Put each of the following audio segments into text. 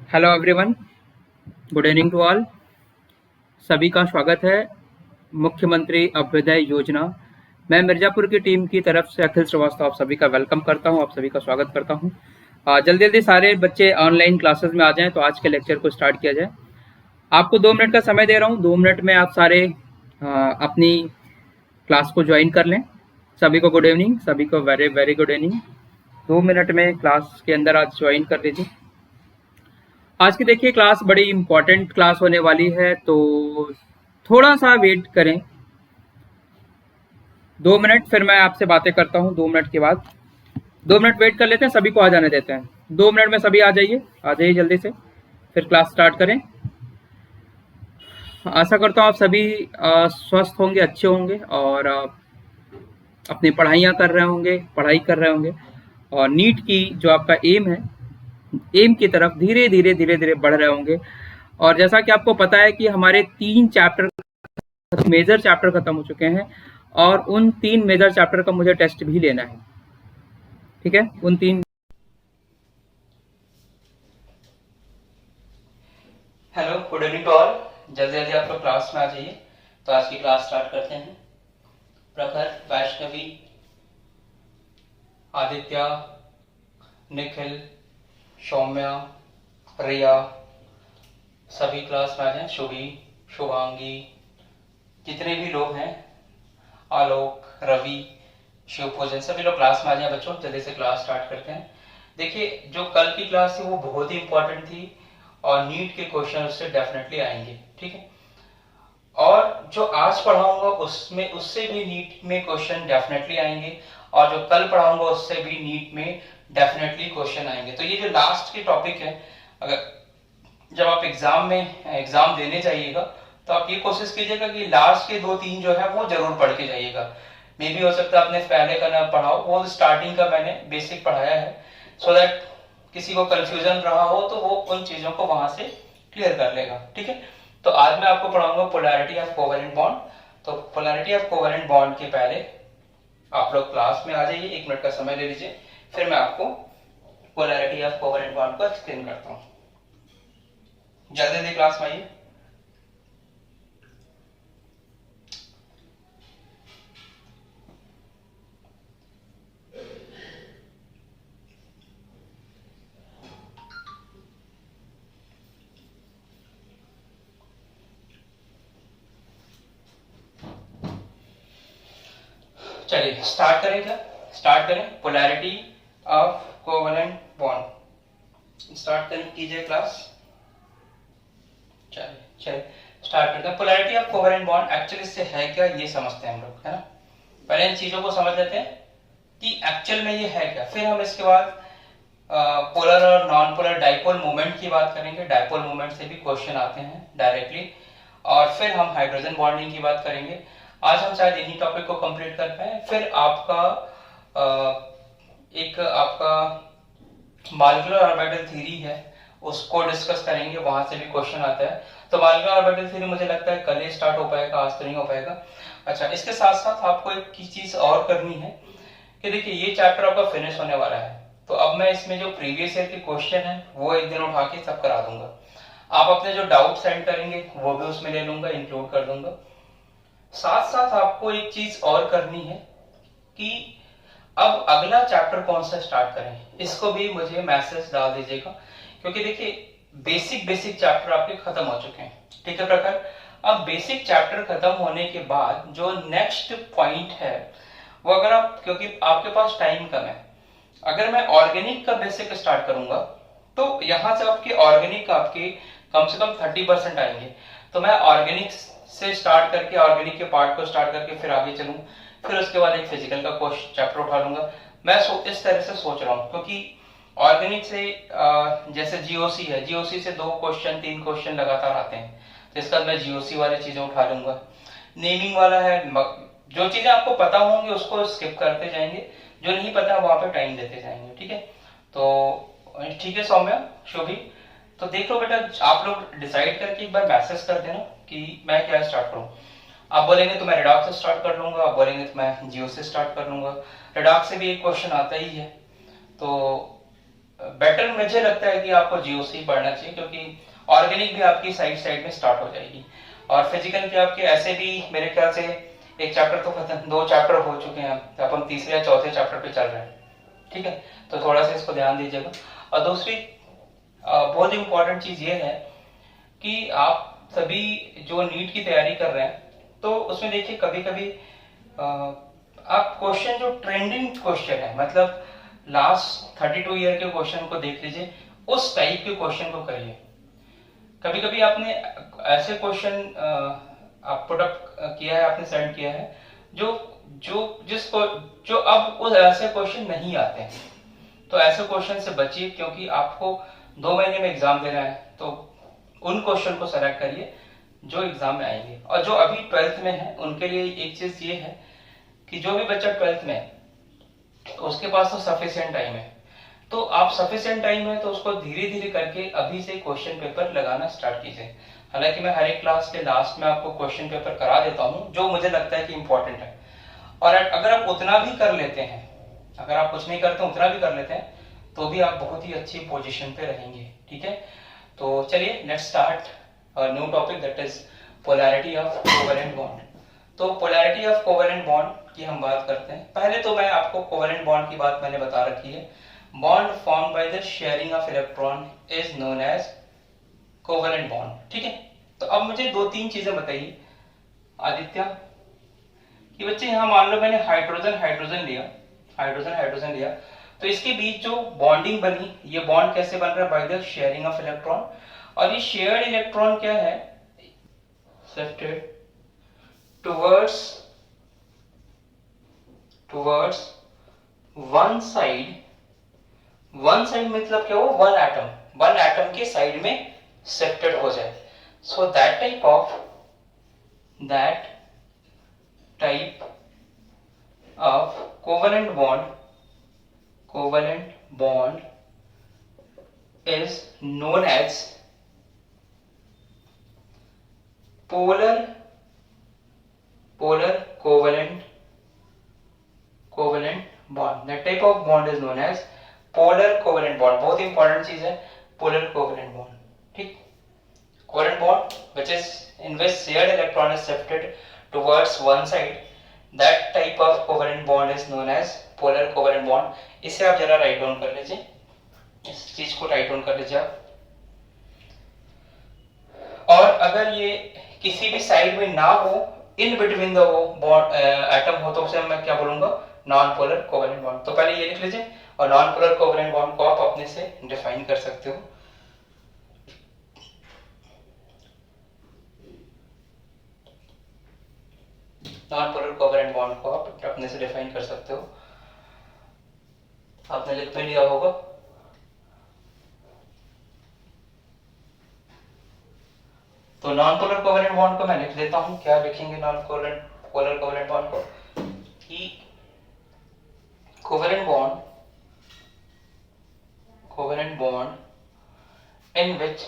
Hello everyone, good evening to all. सभी का स्वागत है मुख्यमंत्री अभ्युदय योजना। मैं मिर्ज़ापुर की टीम की तरफ से अखिल श्रीवास्तव आप सभी का वेलकम करता हूं, आप सभी का स्वागत करता हूं। जल्दी जल्दी सारे बच्चे ऑनलाइन क्लासेस में आ जाएं तो आज के लेक्चर को स्टार्ट किया जाए। आपको 2 मिनट का समय दे रहा हूं, 2 मिनट में आप सारे अपनी क्लास को ज्वाइन कर लें। सभी को गुड इवनिंग, सभी को very very good evening. 2 minute में क्लास के अंदर आज ज्वाइन कर लीजिए। आज की देखिए क्लास बड़ी इंपॉर्टेंट क्लास होने वाली है, तो थोड़ा सा वेट करें। 2 मिनट फिर मैं आपसे बातें करता हूँ। 2 मिनट के बाद 2 मिनट वेट कर लेते हैं, सभी को आ जाने देते हैं। 2 मिनट में सभी आ जाइए जल्दी से, फिर क्लास स्टार्ट करें। आशा करता हूँ आप सभी स्वस्थ होंगे, अच्छे होंगे और अपनी पढ़ाइयाँ कर रहे होंगे, पढ़ाई कर रहे होंगे और नीट की जो आपका एम है, एम की तरफ धीरे धीरे धीरे धीरे बढ़ रहे होंगे। और जैसा कि आपको पता है कि हमारे 3 मेजर चैप्टर खत्म हो चुके हैं और उन 3 मेजर चैप्टर का मुझे टेस्ट भी लेना है। ठीक है, उन 3। Hello, good evening to all. जल्दी जल्दी आप लोग क्लास में आ जाइए। तो आज की क्लास स्टार्ट करते हैं। प्रखर, वैष्णवी, आदित्य, निखिल, सौम्या, रिया, सभी क्लास में आ जाए। शुभी, शुभांगी, जितने भी लोग हैं, आलोक, रवि, शिव पूजन, सभी लोग क्लास में आ जाए। बच्चों जल्दी से क्लास स्टार्ट करते हैं। देखिए, जो कल की क्लास थी वो बहुत ही इंपॉर्टेंट थी और नीट के क्वेश्चन उससे डेफिनेटली आएंगे। ठीक है, और जो आज पढ़ाऊंगा उसमें उससे भी नीट में क्वेश्चन डेफिनेटली आएंगे और जो कल पढ़ाऊंगा उससे भी नीट में डेफिनेटली क्वेश्चन आएंगे। तो ये जो लास्ट की टॉपिक है, अगर जब आप एग्जाम देने जाइएगा तो आप ये कोशिश कीजिएगा कि लास्ट के 2-3 जो है वो जरूर पढ़ के जाइएगा। मे भी हो सकता है आपने पहले का ना पढ़ाओ, वो स्टार्टिंग का मैंने बेसिक पढ़ाया है, सो दैट किसी को कंफ्यूजन रहा हो तो वो उन चीजों को वहां से क्लियर कर लेगा। ठीक है, तो आज मैं आपको पढ़ाऊंगा पोलैरिटी ऑफ कोवेलेंट बॉन्ड। तो पोलैरिटी ऑफ कोवेलेंट बॉन्ड के पहले आप लोग क्लास में आ जाइए, 1 मिनट का समय ले लीजिए, फिर मैं आपको पोलैरिटी ऑफ कोवेलेंट बॉन्ड को एक्सप्लेन करता हूँ। जल्दी जल्दी क्लास में आइए। चलिए स्टार्ट करें। क्या स्टार्ट करें? Polarity of covalent bond start करें, कीजिए क्लास। चलिए स्टार्ट करते हैं। Polarity of covalent bond actually इससे है क्या, ये समझते हैं हम लोग, है ना। पहले इन चीजों को समझ लेते हैं कि एक्चुअल में ये है क्या, फिर हम इसके बाद पोलर और नॉन पोलर डाइपोल मोमेंट की बात करेंगे। डाइपोल मोमेंट से भी क्वेश्चन आते हैं डायरेक्टली, और फिर हम हाइड्रोजन बॉन्डिंग की बात करेंगे। आज हम शायद इन्हीं टॉपिक को कंप्लीट कर पाए। फिर आपका एक आपका मॉलिक्यूलर ऑर्बिटल थ्योरी है, उसको डिस्कस करेंगे, वहां से भी क्वेश्चन आता है। तो मॉलिक्यूलर ऑर्बिटल थ्योरी मुझे लगता है कल ही स्टार्ट हो पाएगा, आज तो नहीं हो पाएगा। अच्छा, इसके साथ साथ आपको एक चीज और करनी है कि देखिए ये चैप्टर आपका फिनिश होने वाला है, तो अब मैं इसमें जो प्रीवियस ईयर के क्वेश्चन है वो एक दिन उठा के सब करा दूंगा। आप अपने जो डाउट सेंड करेंगे वो भी उसमें ले लूंगा, इंक्लूड कर दूंगा। साथ साथ आपको एक चीज और करनी है कि अब अगला चैप्टर कौन सा स्टार्ट करें, इसको भी मुझे मैसेज डाल दीजिएगा, क्योंकि देखिए बेसिक चैप्टर आपके खत्म हो चुके हैं। ठीक है प्रकार, अब बेसिक चैप्टर खत्म होने के बाद जो नेक्स्ट पॉइंट है वो, अगर आप, क्योंकि आपके पास टाइम कम है, अगर मैं ऑर्गेनिक का बेसिक स्टार्ट करूंगा तो यहां से आपके ऑर्गेनिक आपके कम से कम 30% आएंगे। तो मैं ऑर्गेनिक से स्टार्ट करके, ऑर्गेनिक के पार्ट को स्टार्ट करके फिर आगे चलूं, फिर उसके बाद एक फिजिकल का चैप्टर उठा लूंगा। मैं इस तरह से सोच रहा हूं, क्योंकि ऑर्गेनिक से जैसे जीओसी है, जीओसी से 2 क्वेश्चन 3 क्वेश्चन लगातार आते हैं, तो इसका मैं जीओसी वाली चीजें उठा लूंगा। नेमिंग वाला है, जो चीजें आपको पता होंगी उसको स्किप करते जाएंगे, जो नहीं पता वहां पे टाइम देते जाएंगे। ठीक है, तो ठीक है सौम्या, शोभी, तो देख लो बेटा, आप लोग डिसाइड करके एक बार मैसेज कर देना कि मैं क्या स्टार्ट करूं। आप बोलेंगे तो मैं रेडॉक्स से स्टार्ट कर लूंगा, आप बोलेंगे तो मैं जियो से स्टार्ट कर लूंगा। रेडॉक्स से भी एक क्वेश्चन आता ही है, तो बेटर मुझे लगता है कि आपको जीओसी पढ़ना चाहिए, क्योंकि ऑर्गेनिक भी आपकी साइड साइड में स्टार्ट हो जाएगी, और फिजिकल के आपके ऐसे भी मेरे ख्याल से एक चैप्टर तो खत्म, 2 चैप्टर हो चुके हैं, तो अपन तीसरे या चौथे चैप्टर पे चल रहे हैं, ठीक है। तो थोड़ा सा इसको ध्यान दीजिएगा। और दूसरी बहुत इंपॉर्टेंट चीज ये है कि आप सभी जो नीट की तैयारी कर रहे हैं, तो उसमें देखिए कभी कभी आप क्वेश्चन जो ट्रेंडिंग क्वेश्चन है, मतलब लास्ट 32 ईयर के क्वेश्चन को देख लीजिए, उस टाइप के क्वेश्चन को करिए। कभी कभी आपने ऐसे क्वेश्चन आप पुट अप किया है, आपने सेंड किया है, जो जो जिसको जो अब उस ऐसे क्वेश्चन नहीं आते हैं, तो ऐसे क्वेश्चन से बचिए, क्योंकि आपको 2 महीने में एग्जाम देना है, तो उन क्वेश्चन को सेलेक्ट करिए जो एग्जाम में आएंगे। और जो अभी 12th में है उनके लिए एक चीज ये है कि जो भी बच्चा 12th में है, तो उसके पास तो सफिशिएंट टाइम है, तो आप सफिशिएंट टाइम है तो उसको धीरे धीरे करके अभी से क्वेश्चन पेपर लगाना स्टार्ट कीजिए। हालांकि मैं हर एक क्लास के लास्ट में आपको क्वेश्चन पेपर करा देता हूँ जो मुझे लगता है कि इंपॉर्टेंट है, और अगर आप उतना भी कर लेते हैं, अगर आप कुछ नहीं करते उतना भी कर लेते हैं, तो भी आप बहुत ही अच्छी पोजीशन पे रहेंगे, ठीक है। तो चलिए let's start new topic, that is polarity of covalent bond. तो पोलैरिटी ऑफ कोवेलेंट बॉन्ड की हम बात करते हैं। पहले तो मैं आपको कोवेलेंट बॉन्ड की बात मैंने बता रखी है। Bond form by the sharing of electron is known as covalent bond, ठीक है। तो अब मुझे 2-3 चीजें बताइए आदित्य, कि बच्चे यहाँ मान लो मैंने हाइड्रोजन लिया, तो इसके बीच जो बॉन्डिंग बनी, ये बॉन्ड कैसे बन रहा है? Bye the sharing of electron. और ये शेयर्ड इलेक्ट्रॉन क्या है? शिफ्टेड टुवर्ड्स वन साइड मतलब क्या हो? वन एटम के साइड में शिफ्टेड हो जाए। So that type of covalent bond is known as polar covalent bond. That type of bond is known as polar covalent bond. बहुत इंपॉर्टेंट चीज है polar covalent bond, ठीक। covalent bond which is in which shared electron is shifted towards one side, that type of covalent bond is known as polar covalent bond. इसे आप जरा write down कर लीजिए, इस चीज को राइट डाउन कर लीजिए आप। और अगर ये किसी भी साइड में ना हो, in between the bond atom हो, तो उसे मैं क्या बोलूंगा? Non polar covalent bond. तो पहले ये लिख लीजिए, और नॉन पोलर कोवेलेंट बॉन्ड को आप अपने से डिफाइन कर सकते हो। नॉन पोलर कोवेलेंट बॉन्ड को आप अपने से डिफाइन कर सकते हो। आपने लिख भी लिया होगा। तो नॉन पोलर कोवेलेंट बॉन्ड को मैं लिख देता हूं। क्या लिखेंगे नॉन पोलर कोवेलेंट बॉन्ड को? कि कोवेलेंट बॉन्ड इन विच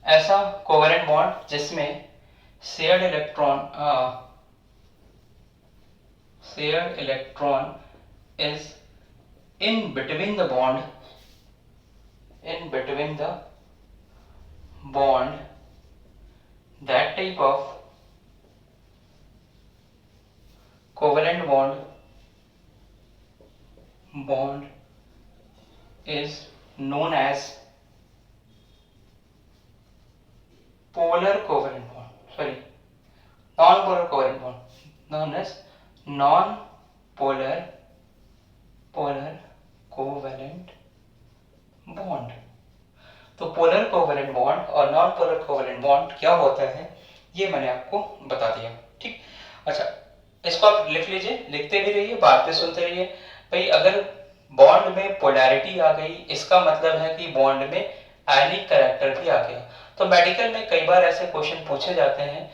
ऐसा कोवेलेंट बॉन्ड जिसमें shared electron is in between the bond, that type of covalent bond is known as polar covalent bond. Sorry, non-polar covalent bond, known as non-polar covalent bond. तो polar covalent bond और non polar covalent bond क्या होता है, ये मैंने आपको बता दिया, ठीक। अच्छा, इसको आप लिख लीजिए, लिखते भी रहिए, बात पे सुनते रहिए। भाई अगर बॉन्ड में पोलैरिटी आ गई, इसका मतलब है कि बॉन्ड में आयनिक कैरेक्टर भी आ गया। तो मेडिकल में कई बार ऐसे क्वेश्चन पूछे जाते हैं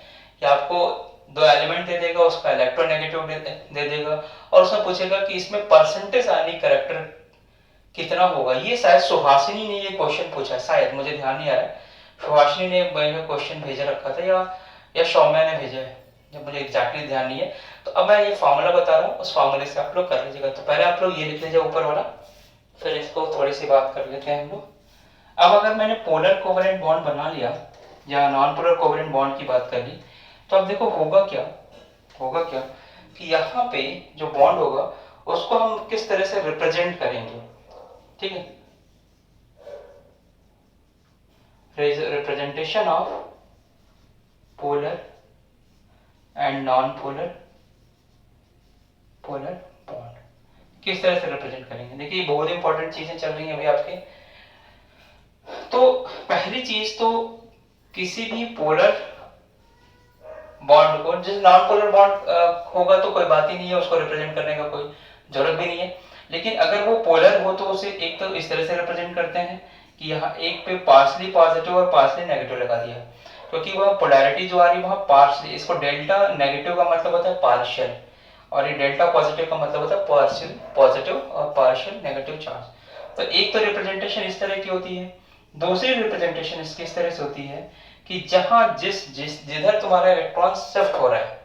कि आपको 2 एलिमेंट दे देगा, उसका इलेक्ट्रोनेगेटिव दे देगा, और उसमें पूछेगा कि इसमें परसेंटेज आयनिक कैरेक्टर कितना होगा। ये शायद सुहासिनी ने ये क्वेश्चन पूछा, शायद, मुझे ध्यान नहीं आ रहा है। सुहासिनी ने क्वेश्चन भेजा रखा था या सौम्या ने भेजा है, जब मुझे एग्जैक्टली ध्यान नहीं है। तो अब मैं ये फॉर्मूला बता रहा हूँ, उस फॉर्मूले से आप लोग कर लीजिएगा। तो पहले आप लोग ये लिख लीजिए ऊपर वाला, फिर इसको थोड़ी सी बात कर लेते हैं हम लोग। अब अगर मैंने पोलर कोवेलेंट बॉन्ड बना लिया या नॉन पोलर कोवेलेंट बॉन्ड की बात कर ली, तो अब देखो होगा क्या कि यहाँ पे जो बॉन्ड होगा उसको हम किस तरह से रिप्रेजेंट करेंगे, ठीक है। Representation of polar and non polar bond किस तरह से रिप्रेजेंट करेंगे। देखिए बहुत इंपॉर्टेंट चीजें चल रही हैं अभी आपके। तो पहली चीज तो किसी भी पोलर बॉन्ड को, जैसे नॉन पोलर बॉन्ड होगा तो कोई बात ही नहीं है, उसको रिप्रेजेंट करने का कोई जरूरत भी नहीं है। लेकिन अगर वो पोलर हो तो उसे एक तो इस तरह से रिप्रेजेंट करते हैं कि यहाँ एक पे पार्शली पॉजिटिव और पार्शली नेगेटिव लगा दिया, क्योंकि वह पोलैरिटी जो आ रही है वहां पार्शली, इसको डेल्टा नेगेटिव का मतलब होता है पार्शियल, और ये डेल्टा पॉजिटिव का मतलब होता है पार्शियल पॉजिटिव और पार्शियल नेगेटिव चार्ज। तो एक तो रिप्रेजेंटेशन इस तरह की होती है। दूसरी रिप्रेजेंटेशन इसकी इस तरह से होती है कि जहां जिधर तुम्हारा इलेक्ट्रॉन शिफ्ट हो रहा है,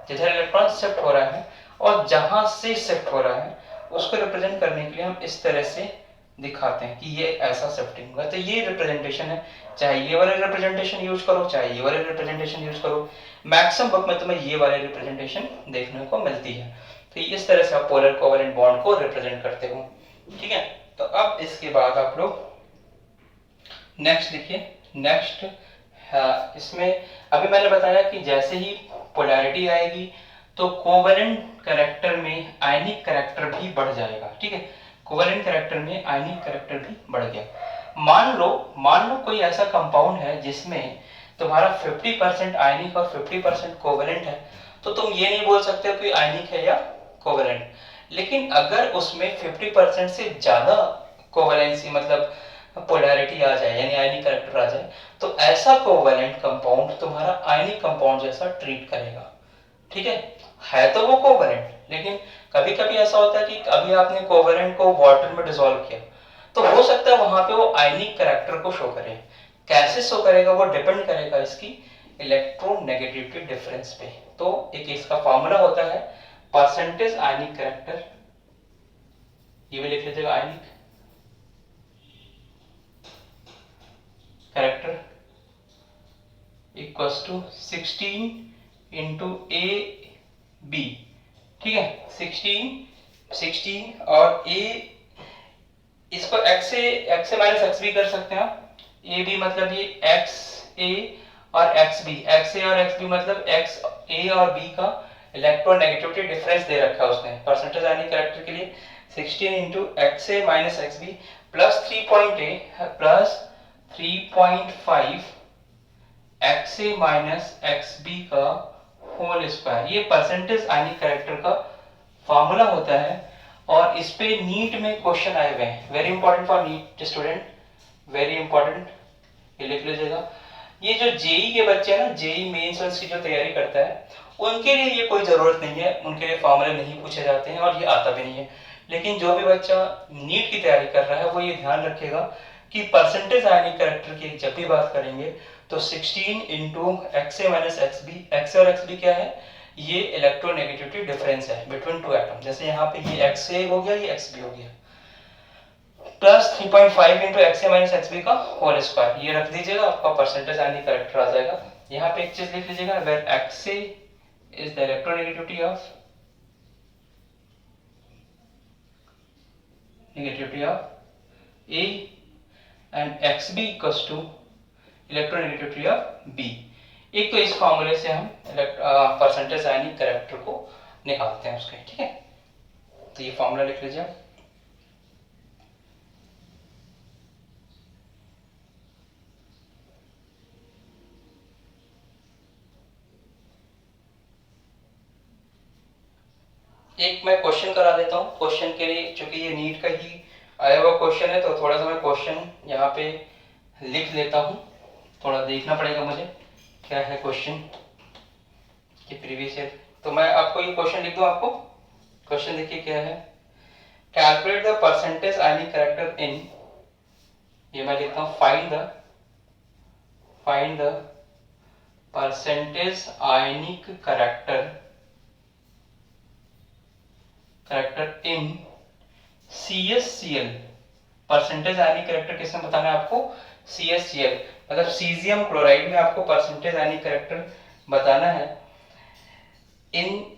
जिधर इलेक्ट्रॉन शिफ्ट हो रहा है और जहां से शिफ्ट हो रहा है उसको रिप्रेजेंट करने के लिए हम इस तरह से दिखाते हैं कि ये ऐसा शिफ्टिंग होगा। तो ये रिप्रेजेंटेशन है, चाहे ये वाले रिप्रेजेंटेशन यूज करो चाहे ये वाले रिप्रेजेंटेशन यूज करो, मैक्सिमम बुक में तुम्हें ये वाले रिप्रेजेंटेशन देखने को मिलती है। तो इस तरह से आप पोलर कोवेलेंट बॉन्ड को रिप्रेजेंट करते हो, ठीक है। तो अब इसके बाद आप लोग नेक्स्ट लिखिए। नेक्स्ट इसमें अभी मैंने बताया कि जैसे ही पोलैरिटी आएगी तो कोवेलेंट कैरेक्टर में आयनिक कैरेक्टर भी बढ़ जाएगा, ठीक है। कोवेलेंट कैरेक्टर में आयनिक कैरेक्टर भी बढ़ गया। मान लो कोई ऐसा कंपाउंड है जिसमें तुम्हारा 50% आयनिक और 50% कोवेलेंट है, तो तुम ये नहीं बोल सकते कि आयनिक है या कोवेलेंट। लेकिन अगर उसमें 50% से ज्यादा कोवेलेंसी मतलब पोलैरिटी आ जाए यानी आयनिक कैरेक्टर आ जाए, तो ऐसा कोवेलेंट कंपाउंड तुम्हारा आयनिक कंपाउंड जैसा ट्रीट करेगा, ठीक है तो वो कोवेलेंट। लेकिन कभी कभी ऐसा होता है कि अभी आपने कोवेलेंट को वाटर में डिसॉल्व किया, तो हो सकता है वहां पे वो आयनिक कैरेक्टर को शो करे। कैसे शो करेगा वो डिपेंड करेगा इसकी इलेक्ट्रोनेगेटिविटी डिफरेंस पे। तो एक इसका फॉर्मूला होता है परसेंटेज आयनिक कैरेक्टर, ये भी लिख लीजिएगा, ionic character equals to 16 into A B, ठीक है। 16 और ए, इसको x से माइनस एक्स भी कर सकते हैं आप। ए बी मतलब ये एक्स ए और एक्स बी, एक्स ए और एक्स बी मतलब एक्स ए और बी का इलेक्ट्रोनेगेटिविटी डिफरेंस दे रखा है उसने परसेंटेज आयनिक कैरेक्टर के लिए। 16 into X A minus X B plus 3.5 X A minus X B का होल स्क्वायर, ये परसेंटेज आयनिक कैरेक्टर का फॉर्मूला होता है। और इस पे नीट में क्वेश्चन आए हुए हैं, very important for NEET student, very important, ये लिख लीजिएगा। ये जो जेई के बच्चे हैं ना, जेई मेंस की जो तैयारी करता है, उनके लिए ये कोई जरूरत नहीं है, उनके लिए फॉर्मूले नहीं पूछे जाते हैं और ये आता भी नहीं है। लेकिन जो भी बच्चा नीट की तैयारी कर रहा है वो ये ध्यान रखेगा कि परसेंटेज आयनिक कैरेक्टर की जब भी बात करेंगे तो 16 into X A minus X B, x और एक्स बी क्या है, ये इलेक्ट्रोनेगेटिविटी डिफरेंस है बिटवीन टू एटम। जैसे यहाँ पे ये एक्स ए हो गया, ये एक्स बी हो गया, plus 3.5 into X A minus X B का होल स्क्वायर, ये रख दीजिएगा, आपका परसेंटेज आयनिक कैरेक्टर आ जाएगा। यहाँ पे एक चीज लिख लीजिएगा, where X A is the electronegativity of A and XB equals to electronegativity of B। एक तो इस फॉर्मूले से हम परसेंटेज आयनिक कैरेक्टर को निकालते हैं उसके, ठीक है। तो ये फॉर्मूला लिख लीजिए। एक मैं क्वेश्चन करा देता हूँ, क्वेश्चन के लिए, चूंकि ये नीट का ही आया हुआ क्वेश्चन है तो थोड़ा सा मैं क्वेश्चन यहाँ पे लिख लेता हूँ, थोड़ा देखना पड़ेगा मुझे क्या है क्वेश्चन कि प्रीवियस ईयर। तो मैं आपको ये क्वेश्चन लिख दूँ, आपको क्वेश्चन देखिए क्या है, calculate the percentage ionic character in, ये मैं लिखता हूँ, find the percentage ionic character in CsCl। Percentage ionic character किसमें बताना है आपको? CsCl, मतलब सीजियम क्लोराइड में आपको परसेंटेज आयनिक करेक्टर बताना है। इन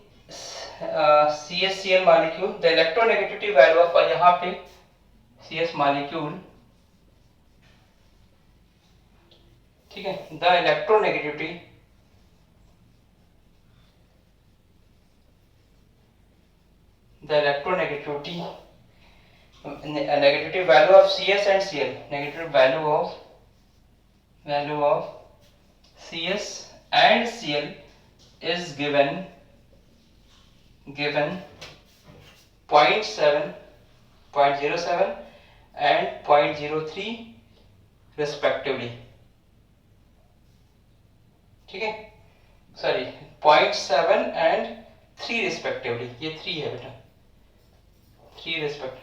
CsCl molecule the electronegativity value of, यहाँ पे CS मॉलिक्यूल, ठीक है, the electronegativity negativity value of CS and Cl, negative value of CS and Cl is given 0.7, 0.07 and 0.03 respectively, ठीक है, सॉरी 0.7 and 3 respectively, ये 3 है बेटा, 3 respect,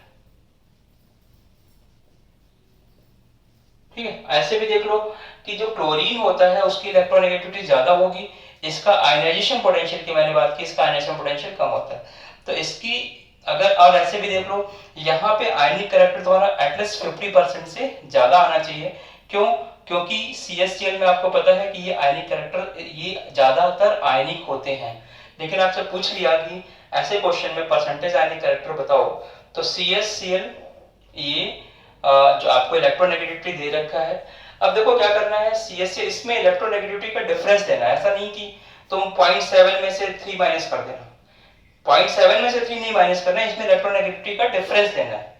ठीक है। ऐसे भी देख लो कि जो क्लोरीन होता है उसकी इलेक्ट्रोनेगेटिविटी ज्यादा होगी, इसका आयनाइजेशन पोटेंशियल की मैंने बात की, इसका आयनाइजेशन पोटेंशियल कम होता है, तो इसकी अगर, और ऐसे भी देख लो यहाँ पे आयनिक करेक्टर तुम्हारा एटलीस्ट 50% से ज्यादा आना चाहिए। क्यों? क्योंकि CsCl में आपको पता है कि ये आयनिक करेक्टर ये ज्यादातर आयनिक होते हैं। लेकिन आपसे पूछ लिया कि ऐसे क्वेश्चन में परसेंटेज आयनिक करेक्टर बताओ, तो CsCl ये जो आपको इलेक्ट्रोनेगेटिविटी दे रखा है। अब देखो क्या करना है, CsCl इसमें इलेक्ट्रोनेगेटिविटी का डिफरेंस देना है, ऐसा नहीं कि तुम 0.7 में से 3 माइनस कर देना, 0.7 में से 3 नहीं माइनस करना है, इसमें इलेक्ट्रोनेगेटिविटी का डिफरेंस देना है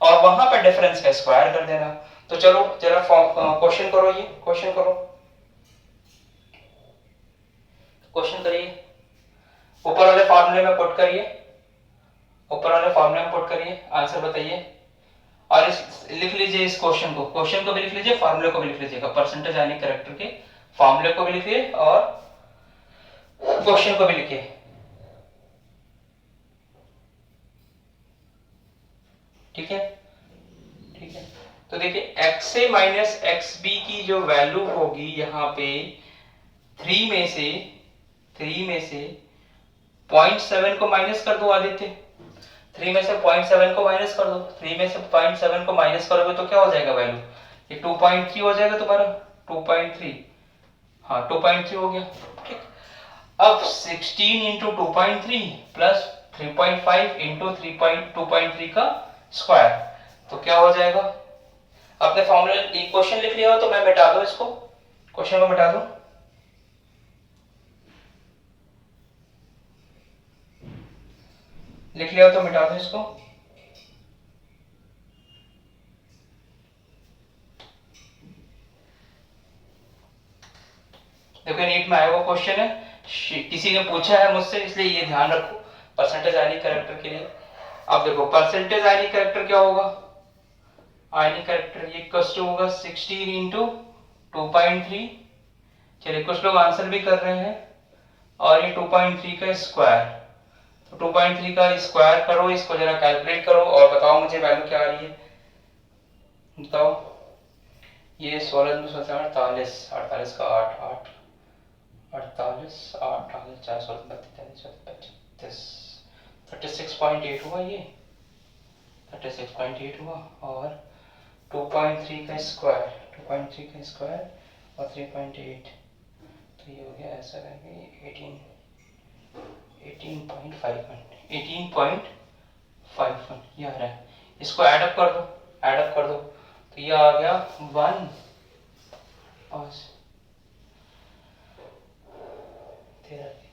और वहां पर डिफरेंस का स्क्वायर कर देना। तो चलो जरा क्वेश्चन करो, ये क्वेश्चन करो, क्वेश्चन करिए, ऊपर वाले फॉर्मूले में पुट करिए, ऊपर वाले फॉर्मूले में पुट करिए, आंसर बताइए और इस लिख लीजिए इस क्वेश्चन को भी लिख लीजिए, फार्मूले को भी लिख लीजिएगा, परसेंटेज आयनिक करेक्टर के फार्मूले को भी लिखिए और क्वेश्चन को भी लिखिए, ठीक है, ठीक है। तो देखिए XA माइनस XB की जो वैल्यू होगी यहाँ पे 3 में से 0.7 को माइनस कर दो आदित्य, 3 में से 0.7 को माइनस कर दो, 3 में से 0.7 को माइनस करोगे तो क्या हो जाएगा वैल्यू, ये 2.3 हो जाएगा तुम्हारा, 2.3, हाँ 2.3 हो गया, ठीक। अब 16 इंटू 2.3 प्लस 3.5 इंटू 2.3 का स्क्वायर, तो क्या हो जाएगा, आपने फॉर्मूला क्वेश्चन लिख लिया हो तो मैं मिटा दूं इसको, क्वेश्चन को मिटा दूं, लिख लिया हो तो मिटा दो इसको, देखो नीट में आया हुआ क्वेश्चन है, किसी ने पूछा है मुझसे, इसलिए ये ध्यान रखो परसेंटेज आयनिक करेक्टर के लिए। अब देखो परसेंटेज आयनिक करेक्टर क्या होगा, आयनिक करेक्टर ये इक्वल होगा 16 इंटू 2.3, चलिए कुछ लोग आंसर भी कर रहे हैं, और ये 2.3 का स्क्वायर, तो 2.3 का स्क्वायर करो, इसको जरा कैलकुलेट करो और बताओ मुझे वैल्यू क्या आ रही है, बताओ। ये 16 में 48 48 का 8 8 48 8 4 32 36.8 हुआ, ये 36.8 हुआ, और 2.3 का स्क्वायर, 2.3 का स्क्वायर और 3.8, तो ये हो गया ऐसा करके 18.51 ये आ रहा है, इसको ऐडअप कर दो, तो ये आ गया 1 5 13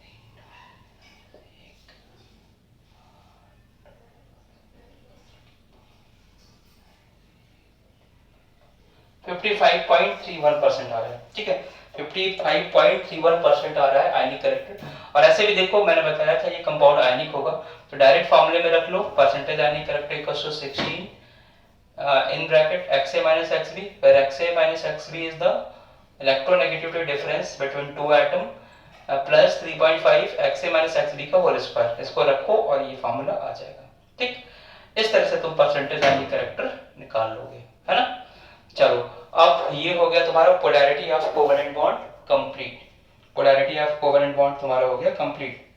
55.31% आ रहा है, ठीक है, 55.31% आ रहा है आयनिक करेक्टर। और ऐसे भी देखो मैंने बताया था ये कंपाउंड आयनिक होगा, तो डायरेक्ट फॉर्मूले में रख लो, percentage ionic character equals to 16 in bracket XA minus XB, where XA minus XB is the electronegativity difference between two atom plus 3.5 XA minus XB का होल स्क्वायर, इसको रखो और ये फॉर्मूला आ जाएगा, ठीक। इस तरह से तुम परसेंटेज आयनिक करेक्टर निकाल लोगे, है ना। चलो अब ये हो गया तुम्हारा polarity of covalent bond complete. Polarity of covalent bond तुम्हारा हो गया कंप्लीट।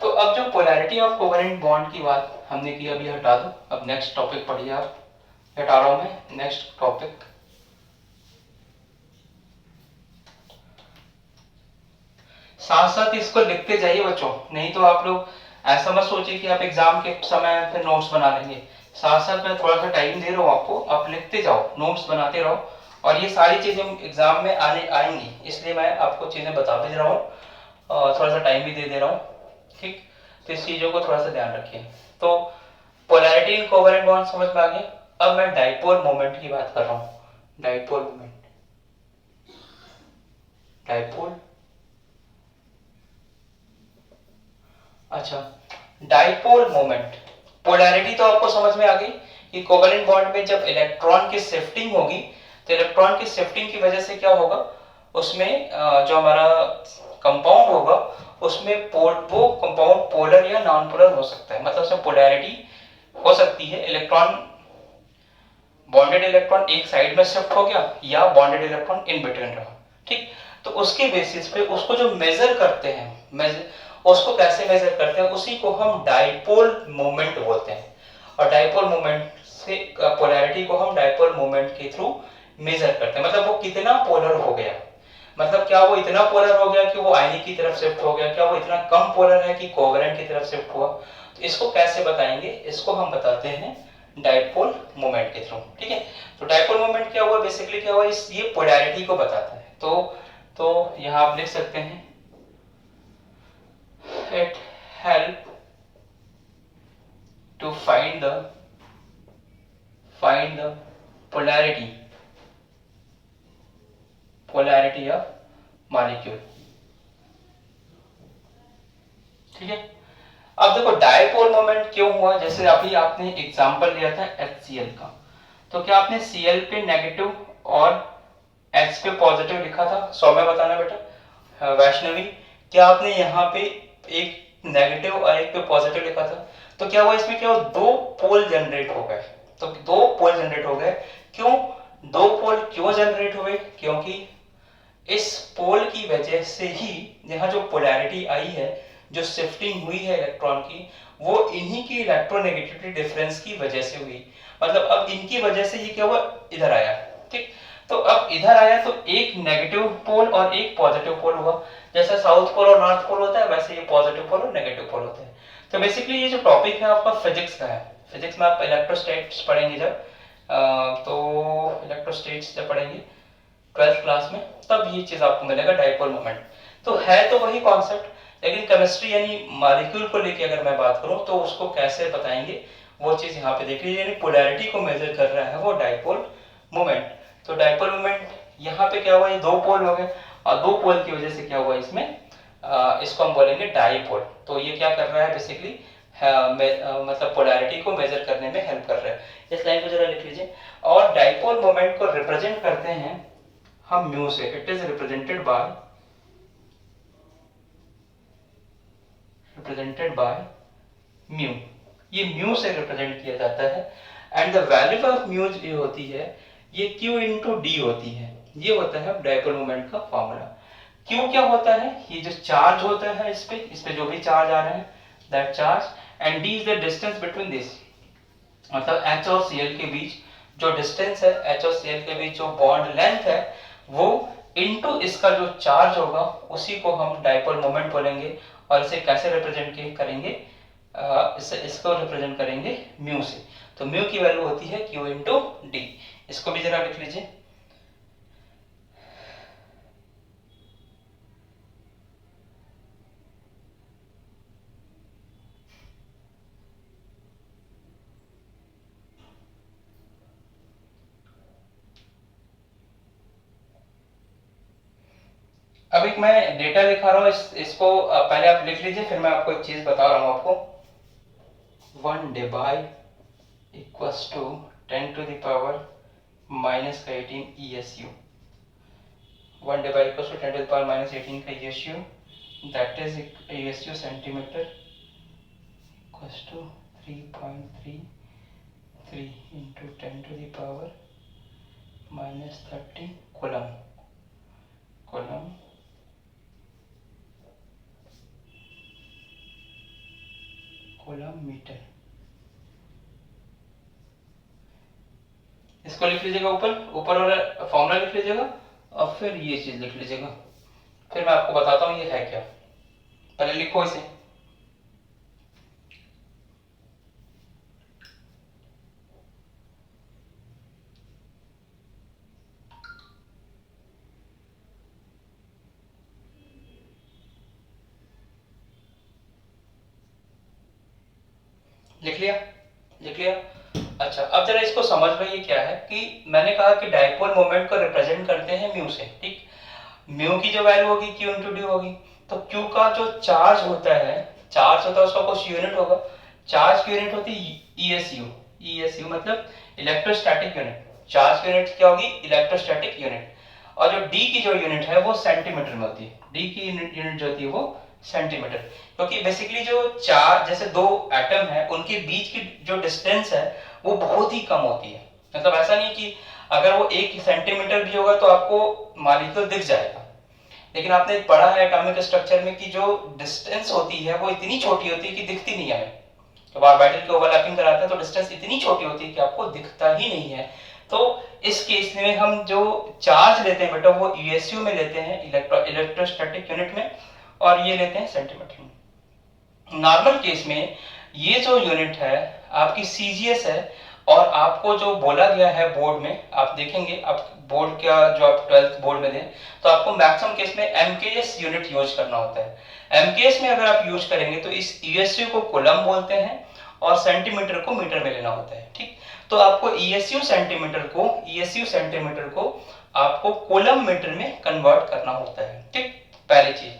तो अब जो पोलैरिटी ऑफ कोवेलेंट बॉन्ड की बात हमने की अभी हटा दो, अब नेक्स्ट टॉपिक पढ़िए आप। हटा रहा हूं मैं नेक्स्ट टॉपिक। साथ साथ इसको लिखते जाइए बच्चों, नहीं तो आप लोग ऐसा मत सोचिए कि आप एग्जाम के समय फिर नोट्स बना लेंगे। साथ साथ मैं थोड़ा सा टाइम दे रहा हूँ आपको, आप लिखते जाओ, नोट्स बनाते रहो, और ये सारी चीजें एग्जाम में आने आएंगी, इसलिए मैं आपको चीजें बता भी रहा हूँ और थोड़ा सा टाइम भी दे दे रहा हूँ। ठीक, तो इस चीजों को थोड़ा सा ध्यान रखिए। तो पोलैरिटी इन कोवेलेंट बॉन्ड समझ में आ गया। अब मैं डाइपोल मोमेंट की बात कर रहा हूँ। डाइपोल मोमेंट, डाइपोल, अच्छा, डाइपोल मोमेंट। पोलैरिटी तो आपको समझ में आ गई कि कोवेलेंट बॉन्ड में जब इलेक्ट्रॉन की शिफ्टिंग होगी तो इलेक्ट्रॉन की शिफ्टिंग की वजह से क्या होगा, उसमें जो हमारा कंपाउंड होगा उसमें वो कंपाउंड पोलर या नॉन पोलर हो सकता है, मतलब उसमें पोलैरिटी हो सकती है। इलेक्ट्रॉन, बॉन्डेड इलेक्ट्रॉन एक साइड में शिफ्ट हो गया या बॉन्डेड इलेक्ट्रॉन इन बिटवीन रहा। ठीक, तो उसके बेसिस पे उसको जो मेजर करते हैं, उसको कैसे मेजर करते हैं, उसी को हम डाइपोल मोमेंट बोलते हैं। और डाइपोल मोमेंट से पोलैरिटी को हम डाइपोल मोमेंट के थ्रू मेजर करते हैं, मतलब वो कितना पोलर हो गया, मतलब क्या वो इतना पोलर हो गया कि वो आयनिक की तरफ शिफ्ट हो गया, क्या वो इतना कम पोलर है कि कोवेलेंट की तरफ शिफ्ट हुआ। तो इसको कैसे बताएंगे, इसको हम बताते हैं डाइपोल मोमेंट के थ्रू। ठीक है, तो डाइपोल मोमेंट क्या हुआ, बेसिकली क्या हुआ, ये पोलैरिटी को बताता है। तो यहां आप लिख सकते हैं it help to find the polarity of molecule। ठीक है, अब देखो डाइपोल मोमेंट क्यों हुआ, जैसे अभी आपने एग्जांपल लिया था HCl का, तो क्या आपने Cl पे नेगेटिव और H पे पॉजिटिव लिखा था, सौम्य बताना बेटा, वैष्णवी, क्या आपने यहाँ पे एक नेगेटिव और एक पे पॉजिटिव लिखा था, तो क्या हुआ इसमें, क्या हुआ, दो पोल जनरेट हो गए। तो दो पोल जनरेट हो गए, क्यों दो पोल क्यों जनरेट हुए, क्योंकि इस पोल की वजह से ही यहाँ जो पोलैरिटी आई है, जो शिफ्टिंग हुई है इलेक्ट्रॉन की, वो इन्हीं की इलेक्ट्रोनेगेटिविटी डिफरेंस की वजह से हुई। मतलब अब इनकी वजह से ये क्या हुआ, इधर आया। ठीक, तो अब इधर आया तो एक नेगेटिव पोल और एक पॉजिटिव पोल हुआ, जैसे साउथ पोल और नॉर्थ पोल होता है वैसे ये पॉजिटिव पोल और नेगेटिव पोल होते हैं। तो बेसिकली ये जो टॉपिक है आपका फिजिक्स का है, फिजिक्स में आप इलेक्ट्रोस्टैटिक्स पढ़ेंगे जब, तो इलेक्ट्रोस्टैटिक्स जब पढ़ेंगे 12th क्लास में, तब ये चीज आपको मिलेगा डाइपोल मोमेंट। तो है तो वही कॉन्सेप्ट, लेकिन केमिस्ट्री यानी मॉलिक्यूल को लेके अगर मैं बात करूं तो उसको कैसे बताएंगे, वो चीज यहाँ पे देख लीजिए, यानी पोलैरिटी को मेजर कर रहा है वो डाइपोल मोमेंट। तो डाइपोल मोमेंट यहाँ पे क्या हुआ, ये दो पोल हो गए, और दो पोल की वजह से क्या हुआ इसमें, इसको हम बोलेंगे डाइपोल। तो ये क्या कर रहा है बेसिकली, मतलब पोलैरिटी को मेजर करने में हेल्प कर रहा है। इस लाइन को जरा लिख लीजिए। और डाइपोल मोमेंट को रिप्रेजेंट करते हैं हम म्यू से, it is represented by mu, ये म्यू से रिप्रेजेंट किया जाता है। And the value of mu जो होती है ये Q इंटू डी होती है, ये होता है डाइपोल मोमेंट का फॉर्मूला। Q क्या होता है, ये जो चार्ज होता है इस पे जो भी चार्ज आ रहे हैं, that charge, and D is the distance between this, मतलब H और Cl के बीच जो डिस्टेंस है, H और Cl के बीच जो बॉन्ड लेंथ है, वो इनटू इसका जो चार्ज होगा उसी को हम डाइपोल मोमेंट बोलेंगे। और इसे कैसे रिप्रेजेंट करेंगे, इसको रिप्रेजेंट करेंगे म्यू से। तो म्यू की वैल्यू होती है Q इंटू डी, इसको भी जरा लिख लीजिए। अब एक मैं डेटा दिखा रहा हूँ, इसको पहले आप लिख लीजिए, फिर मैं आपको एक चीज बता रहा हूँ आपको। 1 debye equals to 10 to the power minus का 18 ESU, 1 debye equals to 10 to the power minus 18 का ESU, that is ESU centimetre, equals to 3.3 3 into 10⁻⁻³ coulomb metre. इसको लिख लीजिएगा, ऊपर वाला फॉर्मूला लिख लीजिएगा और फिर ये चीज लिख लीजिएगा। फिर मैं आपको बताता हूँ ये है क्या। पहले लिखो इसे। लिख लिया? अच्छा, अब जरा इसको समझ लो। ये क्या है कि मैंने कहा कि डाइपोल मोमेंट को रिप्रेजेंट करते हैं म्यू से, ठीक। म्यू की जो वैल्यू होगी क्यू इंटू डी होगी। तो क्यू का जो चार्ज होता है उसका कुछ यूनिट होगा। चार्ज की यूनिट होती है ईएसयू मतलब इलेक्ट्रोस्टैटिक यूनिट। चार्ज की यूनिट क्या होगी? Electrostatic unit. और जो डी की जो यूनिट है वो सेंटीमीटर में होती है। डी की यूनिट जो होती है वो सेंटीमीटर। क्योंकि बेसिकली जो चार जैसे दो एटम है उनके बीच की जो डिस्टेंस है वो बहुत ही कम होती है। मतलब ऐसा नहीं कि अगर वो 1 सेंटीमीटर भी होगा तो आपको मॉलिक्यूल दिख जाएगा। लेकिन आपने पढ़ा है एटॉमिक स्ट्रक्चर में कि जो डिस्टेंस होती है वो इतनी छोटी होती है कि दिखती नहीं है। जब ऑर्बिटल की ओवरलैपिंग कराते हैं तो डिस्टेंस इतनी छोटी होती है कि आपको दिखता ही नहीं है। तो इस केस में हम जो चार्ज लेते हैं बेटा वो यूएसयू में लेते हैं, इलेक्ट्रोस्टैटिक यूनिट में, और ये लेते हैं सेंटीमीटर में। नॉर्मल केस में ये जो यूनिट है आपकी सीजीएस है। और आपको जो बोला गया है बोर्ड में, आप देखेंगे, आप बोर्ड का जो आप 12th बोर्ड में दें तो आपको मैक्सिमम केस में एमकेएस यूनिट यूज करना होता है। एमकेएस में अगर आप यूज करेंगे तो इस यूएसयू को कूलम बोलते हैं और सेंटीमीटर को मीटर में लेना होता है, ठीक। तो आपको ईएसयू सेंटीमीटर को आपको कूलम मीटर में कन्वर्ट करना होता है, ठीक। पहली चीज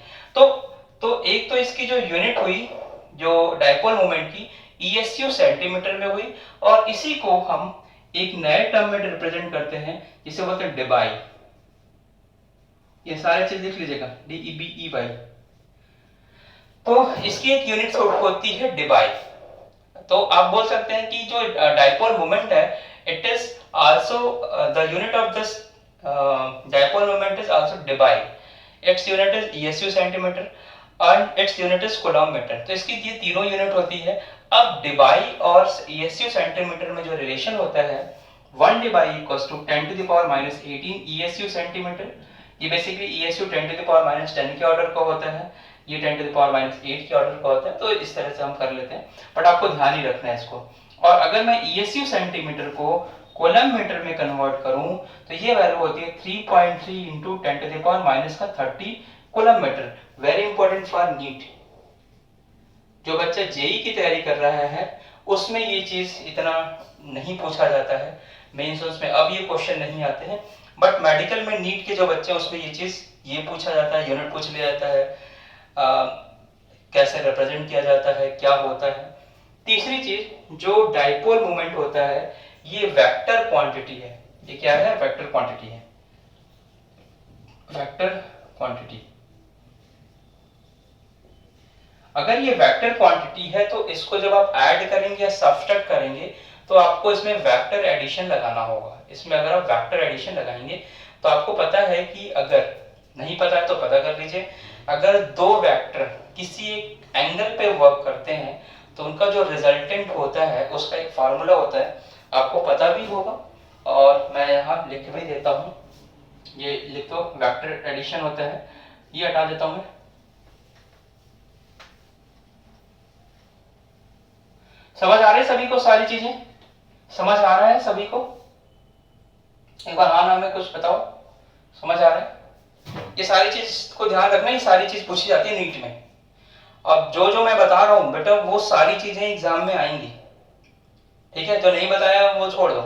तो एक तो इसकी जो यूनिट हुई जो डाइपोल मोमेंट की ईएसयू सेंटीमीटर में हुई, और इसी को हम एक नए टर्म में रिप्रेजेंट करते हैं जिसे बोलते हैं डेबाई। ये सारे चीज लिख लीजिएगा, DEBEY। तो इसकी एक यूनिट होती है डेबाई। तो आप बोल सकते हैं कि जो डाइपोल मोमेंट है it is also the unit of this dipole moment is also debye. Its unit is ESU centimetre and its unit is coulomb meter। तो इसकी ये तीनों यूनिट होती है। अब डिबाई और ईएसयू सेंटीमीटर में जो रिलेशन होता है 1 debye equals to 10⁻⁻18 ESU centimetre. ये बेसिकली ईएसयू 10⁻⁻10 के ऑर्डर का होता है, ये 10⁻⁸ के ऑर्डर का होता है। तो इस तरह से हम कर लेते हैं, बट आपको ध्यान ही रखना है इसको। और अगर मैं ईएसयू सेंटीमीटर को कूलम मीटर में कन्वर्ट करूं तो ये वैल्यू होती है 3.3 into 10⁻30 coulomb metre. Very important for NEET. जो बच्चा जेई की तैयारी कर रहा है उसमें ये चीज इतना नहीं पूछा जाता है, मेंस में अब ये क्वेश्चन नहीं आते हैं, बट मेडिकल में नीट के जो बच्चे हैं उसमें ये चीज ये पूछा जाता है, यूनिट पूछ लिया जाता है, कैसे रिप्रेजेंट किया जाता है, क्या होता है। तीसरी चीज जो डाइपोल मोमेंट होता है ये वेक्टर क्वांटिटी है। ये क्या है? वेक्टर क्वांटिटी है। Vector quantity. अगर ये वेक्टर क्वांटिटी है तो इसको जब आप ऐड करेंगे या सब्ट्रैक्ट करेंगे तो आपको इसमें वेक्टर एडिशन लगाना होगा। इसमें अगर आप वेक्टर एडिशन लगाएंगे तो आपको पता है कि, अगर नहीं पता है तो पता कर लीजिए, अगर दो वेक्टर किसी एक एंगल पे वर्क करते हैं तो उनका जो रिजल्टेंट होता है उसका एक फार्मूला होता है, आपको पता भी होगा और मैं यहाँ लिख भी देता हूँ। ये लिख दो, वेक्टर एडिशन होता है। ये हटा देता हूँ मैं। समझ आ रही है सभी को? सारी चीजें समझ आ रहा है सभी को? एक बार हाँ ना में कुछ बताओ, समझ आ रहा है? ये सारी चीज को ध्यान रखना, ये सारी चीज पूछी जाती है नीट में। अब जो जो मैं बता रहा हूं बेटा वो सारी चीजें एग्जाम में आएंगी, ठीक है। जो नहीं बताया वो छोड़ दो,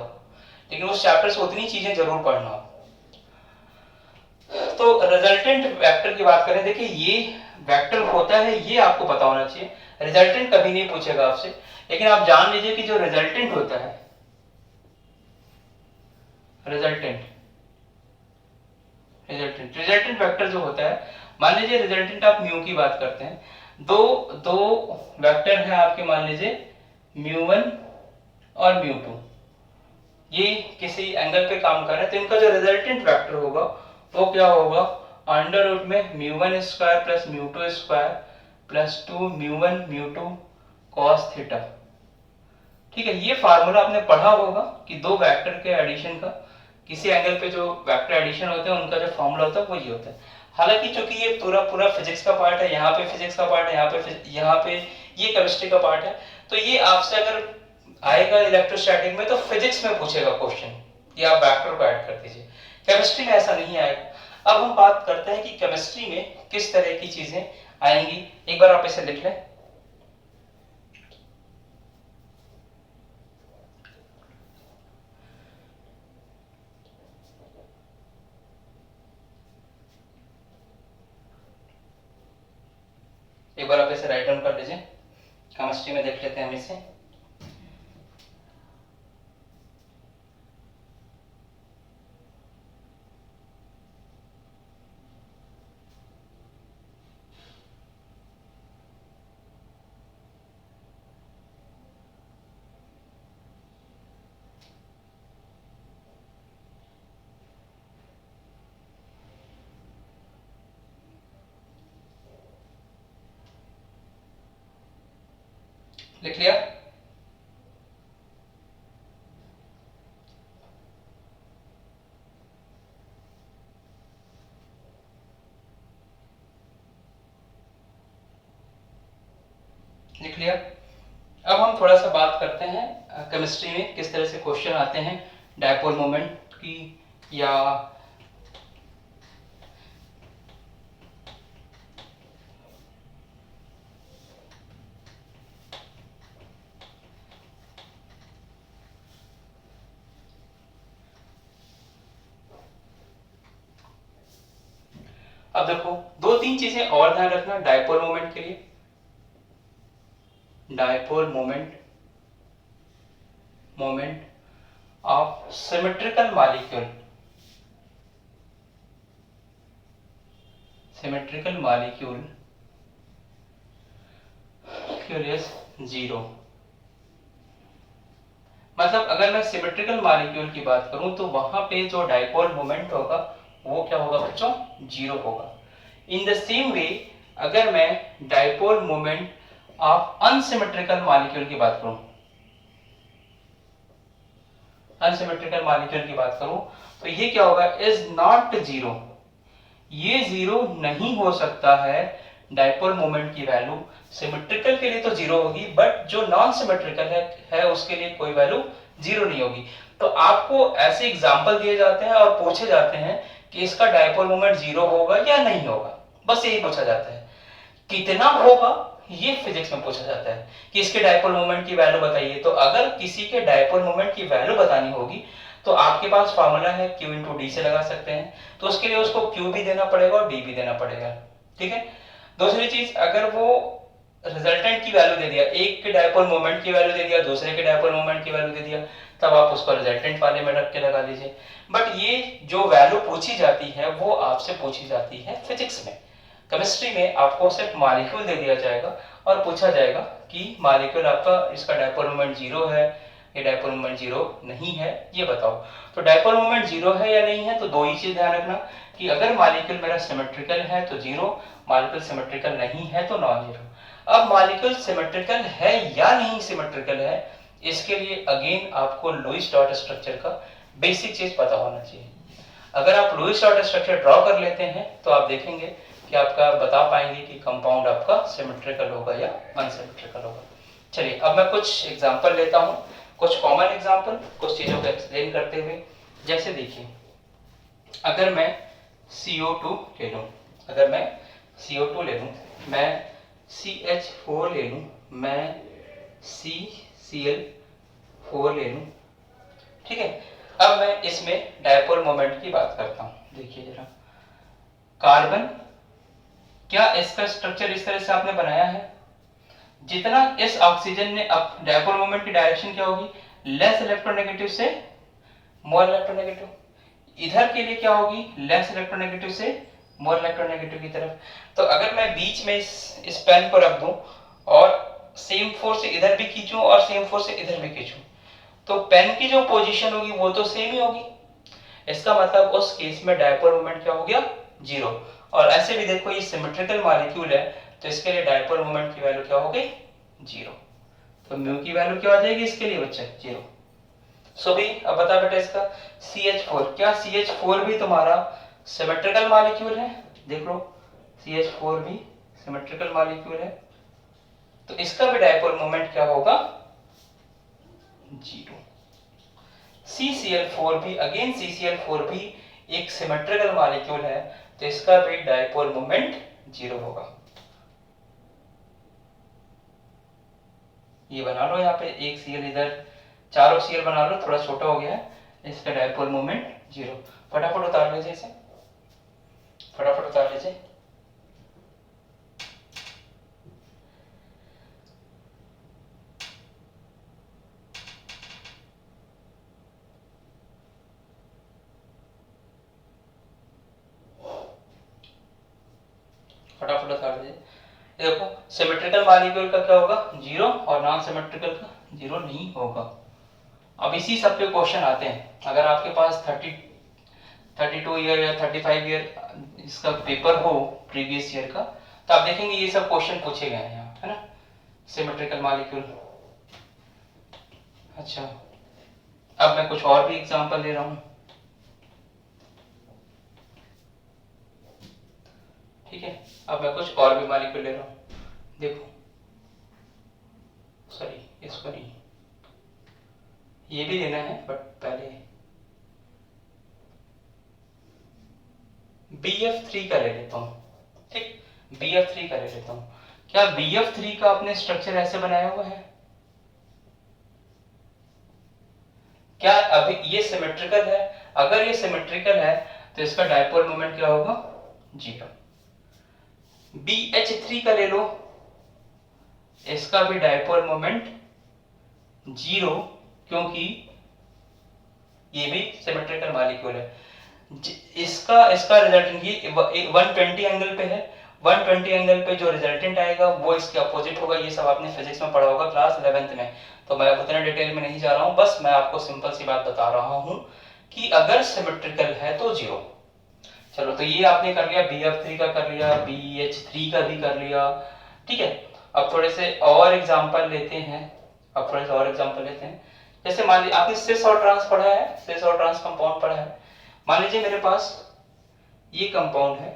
लेकिन उस चैप्टर से उतनी चीजें जरूर पढ़ना। तो रिजल्टेंट वेक्टर की बात करें, देखिए ये वेक्टर होता है, ये आपको पता होना चाहिए। रिजल्टेंट कभी नहीं पूछेगा आपसे, लेकिन आप जान लीजिए कि जो रिजल्टेंट होता है, रिजल्टेंट वेक्टर जो होता है, मान लीजिए रिजल्टेंट आप म्यू की बात करते हैं, दो वेक्टर हैं आपके, मान लीजिए μ1 और μ2, ये किसी एंगल पे काम कर रहे हैं, तो इनका जो रिजल्टेंट वेक्टर होगा वो क्या होगा, अंडर रूट में mu one square plus mu two square plus 2 mu one mu two cos theta. ठीक है, ये फार्मूला आपने पढ़ा होगा कि दो वेक्टर के एडिशन का, किसी एंगल पे जो वेक्टर एडिशन होते हैं उनका जो फॉर्मूला होता है वो ये होता है। हालांकि चूंकि ये पूरा पूरा फिजिक्स का पार्ट है, यहाँ पे फिजिक्स का पार्ट है, यहाँ पे ये केमिस्ट्री का पार्ट है, तो ये आपसे अगर आएगा इलेक्ट्रोस्टैटिक में तो फिजिक्स में पूछेगा क्वेश्चन, ये आप वेक्टर को ऐड कर दीजिए। केमिस्ट्री में ऐसा नहीं आएगा। अब हम बात करते हैं कि केमिस्ट्री में किस तरह की चीजें आएंगी। एक बार आप इसे लिख लें। एक बार आप इसे राइट डाउन कर लीजिए। केमिस्ट्री में देख लेते हैं हम इसे। लिख लिया? लिख लिया? अब हम थोड़ा सा बात करते हैं केमिस्ट्री में किस तरह से क्वेश्चन आते हैं डायपोल मोमेंट की, या अब देखो दो तीन चीजें और ध्यान रखना डायपोल मोमेंट के लिए। Dipole moment of symmetrical molecule, symmetrical molecule is zero. मतलब अगर मैं सिमेट्रिकल मॉलिक्यूल की बात करूं तो वहां पे जो डायपोल मोमेंट होगा वो क्या होगा बच्चों, जीरो होगा। इन द सेम वे अगर मैं dipole moment of unsymmetrical molecule की बात करूं, अनसिमेट्रिकल मॉलिक्यूल की बात करूं तो ये क्या होगा, इज नॉट जीरो। ये जीरो नहीं हो सकता है। डायपोल मोमेंट की वैल्यू सिमेट्रिकल के लिए तो जीरो होगी, बट जो नॉन सिमेट्रिकल है उसके लिए कोई वैल्यू जीरो नहीं होगी। तो आपको ऐसे एग्जांपल दिए जाते हैं और पूछे जाते हैं कि इसका डायपोल मोमेंट जीरो होगा या नहीं होगा, बस यही पूछा जाता है। कितना होगा ये फिजिक्स में पूछा जाता है कि इसके डायपोल मोमेंट की वैल्यू बताइए। तो अगर किसी के डायपोल मोमेंट की वैल्यू बतानी होगी तो आपके पास फार्मूला है Q इंटू डी से लगा सकते हैं, तो उसके लिए उसको Q भी देना पड़ेगा और D भी देना पड़ेगा। ठीक है। दूसरी चीज, अगर वो रिजल्टेंट की वैल्यू दे दिया, एक के डायपोल मोमेंट की वैल्यू दे दिया, दूसरे के डायपोल मोमेंट की वैल्यू दे दिया, तब आप उसको रिजल्टेंट वाले में रख के लगा लीजिए। बट ये जो वैल्यू पूछी जाती है वो आपसे पूछी जाती है फिजिक्स में। केमिस्ट्री में आपको सिर्फ मॉलिक्यूल दे दिया जाएगा और पूछा जाएगा कि मॉलिक्यूल आपका इसका डायपोल मोमेंट जीरो है, ये डायपोल मोमेंट जीरो नहीं है, ये बताओ। तो डायपोल मोमेंट जीरो है या नहीं है, तो दो ही चीज ध्यान रखना कि अगर मॉलिक्यूल मेरा सिमेट्रिकल है तो जीरो, मॉलिक्यूल सिमेट्रिकल नहीं है तो नॉन जीरो। अब मॉलिक्यूल सिमेट्रिकल है या नहीं सिमेट्रिकल है, इसके लिए अगेन आपको लुईस डॉट स्ट्रक्चर का बेसिक चीज पता होना चाहिए। अगर आप लुईस डॉट स्ट्रक्चर ड्रॉ कर लेते हैं तो आप देखेंगे कि आपका बता पाएंगे कि कंपाउंड आपका सिमेट्रिकल होगा या अनसिमेट्रिकल होगा। चलिए अब मैं कुछ एग्जांपल लेता हूं, कुछ कॉमन एग्जांपल, कुछ चीजों को एक्सप्लेन करते हुए। जैसे देखिए, अगर मैं CO2 ले लूं, अगर मैं CO2 ले लूं, मैं CH4 ले लूं, मैं CCl4 ले लूं, ठीक है। अब मैं इसमें डायपोल मोमेंट की बात करता हूं। देखिए जरा, कार्बन, क्या इसका स्ट्रक्चर इस तरह से आपने बनाया है, जितना इस ऑक्सीजन ने, अब डायपोल मोमेंट की डायरेक्शन क्या होगी, लेस इलेक्ट्रोनेगेटिव से मोर इलेक्ट्रोनेगेटिव। इधर के लिए क्या होगी, लेस इलेक्ट्रोनेगेटिव से मोर इलेक्ट्रोनेगेटिव की तरफ। तो अगर मैं बीच में इस पेन को रख दूं और सेम फोर्स से इधर भी खींचूं और सेम फोर्स से इधर भी खींचूं, तो पेन की जो पोजीशन होगी वो तो सेम ही होगी। इसका मतलब उस केस में डायपोल मोमेंट क्या हो गया, जीरो। और ऐसे भी देखो ये सिमेट्रिकल मॉलिक्यूल है तो इसके लिए डायपोल मोमेंट की वैल्यू क्या हो गई, जीरो। तो म्यू की वैल्यू क्या आ जाएगी इसके लिए बच्चे, जीरो। सो भी अब बता बेटा इसका CH4, क्या CH4 भी तुम्हारा सिमेट्रिकल मॉलिक्यूल है, देख लो CH4 भी सिमेट्रिकल मॉलिक्यूल है, तो इसका भी डायपोल मोमेंट क्या होगा, जीरो। CCl4 भी, अगेन CCl4 भी एक सिमेट्रिकल मॉलिक्यूल है तो इसका भी डायपोल मोमेंट जीरो होगा। ये बना लो यहाँ पे एक Cl, इधर चारों Cl बना लो, थोड़ा छोटा हो गया है, इसका डायपोल मोमेंट जीरो। फटाफट उतार लीजिए इसे, फटाफट उतार लीजिए। फटाफट उतार लीजिए। देखो सिमेट्रिकल मॉलिक्यूल का क्या होगा, जीरो, और नॉन सिमेट्रिकल का जीरो नहीं होगा। अब इसी सब पे क्वेश्चन आते हैं। अगर आपके पास 32 ईयर या 35 ईयर इसका पेपर हो प्रीवियस ईयर का, तो आप देखेंगे ये सब क्वेश्चन पूछे गए हैं यहाँ, है ना, सिमेट्रिकल मॉलिक्यूल। अच्छा, अब मैं कुछ और भी एग्जांपल ले रहा हूँ, ठीक है। अब मैं कुछ और भी मॉलिक्यूल ले रहा हूँ, देखो, सॉरी इसको नहीं, ये भी लेना है बट पहले BF3 का ले लेता हूँ, ठीक, BF3 का ले लेता हूँ। क्या BF3 का अपने स्ट्रक्चर ऐसे बनाया हुआ है, क्या अभी ये सिमेट्रिकल है, अगर ये सिमेट्रिकल है तो इसका डायपोल मोमेंट क्या होगा, जीरो। BH3 का ले लो, इसका भी डायपोल मोमेंट जीरो, क्योंकि ये भी सिमेट्रिकल मॉलिक्यूल है। इसका इसका रिजल्टेंट ये 120 एंगल पे है, 120 एंगल पे जो रिजल्टेंट आएगा वो इसके अपोजिट होगा। ये सब आपने फिजिक्स में पढ़ा होगा क्लास 11th में, तो मैं उतने डिटेल में नहीं जा रहा हूँ, बस मैं आपको सिंपल सी बात बता रहा हूँ कि अगर सिमेट्रिकल है तो जीरो। चलो, तो ये आपने कर लिया, BF3 का कर लिया, BH3 का भी कर लिया, ठीक है। अब थोड़े से और एग्जांपल लेते हैं, अब थोड़े से और एग्जांपल लेते हैं। जैसे मान लीजिए आपने सिस और ट्रांस पढ़ा है, सिस और ट्रांस कंपाउंड पढ़ा है। मान लीजिए मेरे पास ये कंपाउंड है,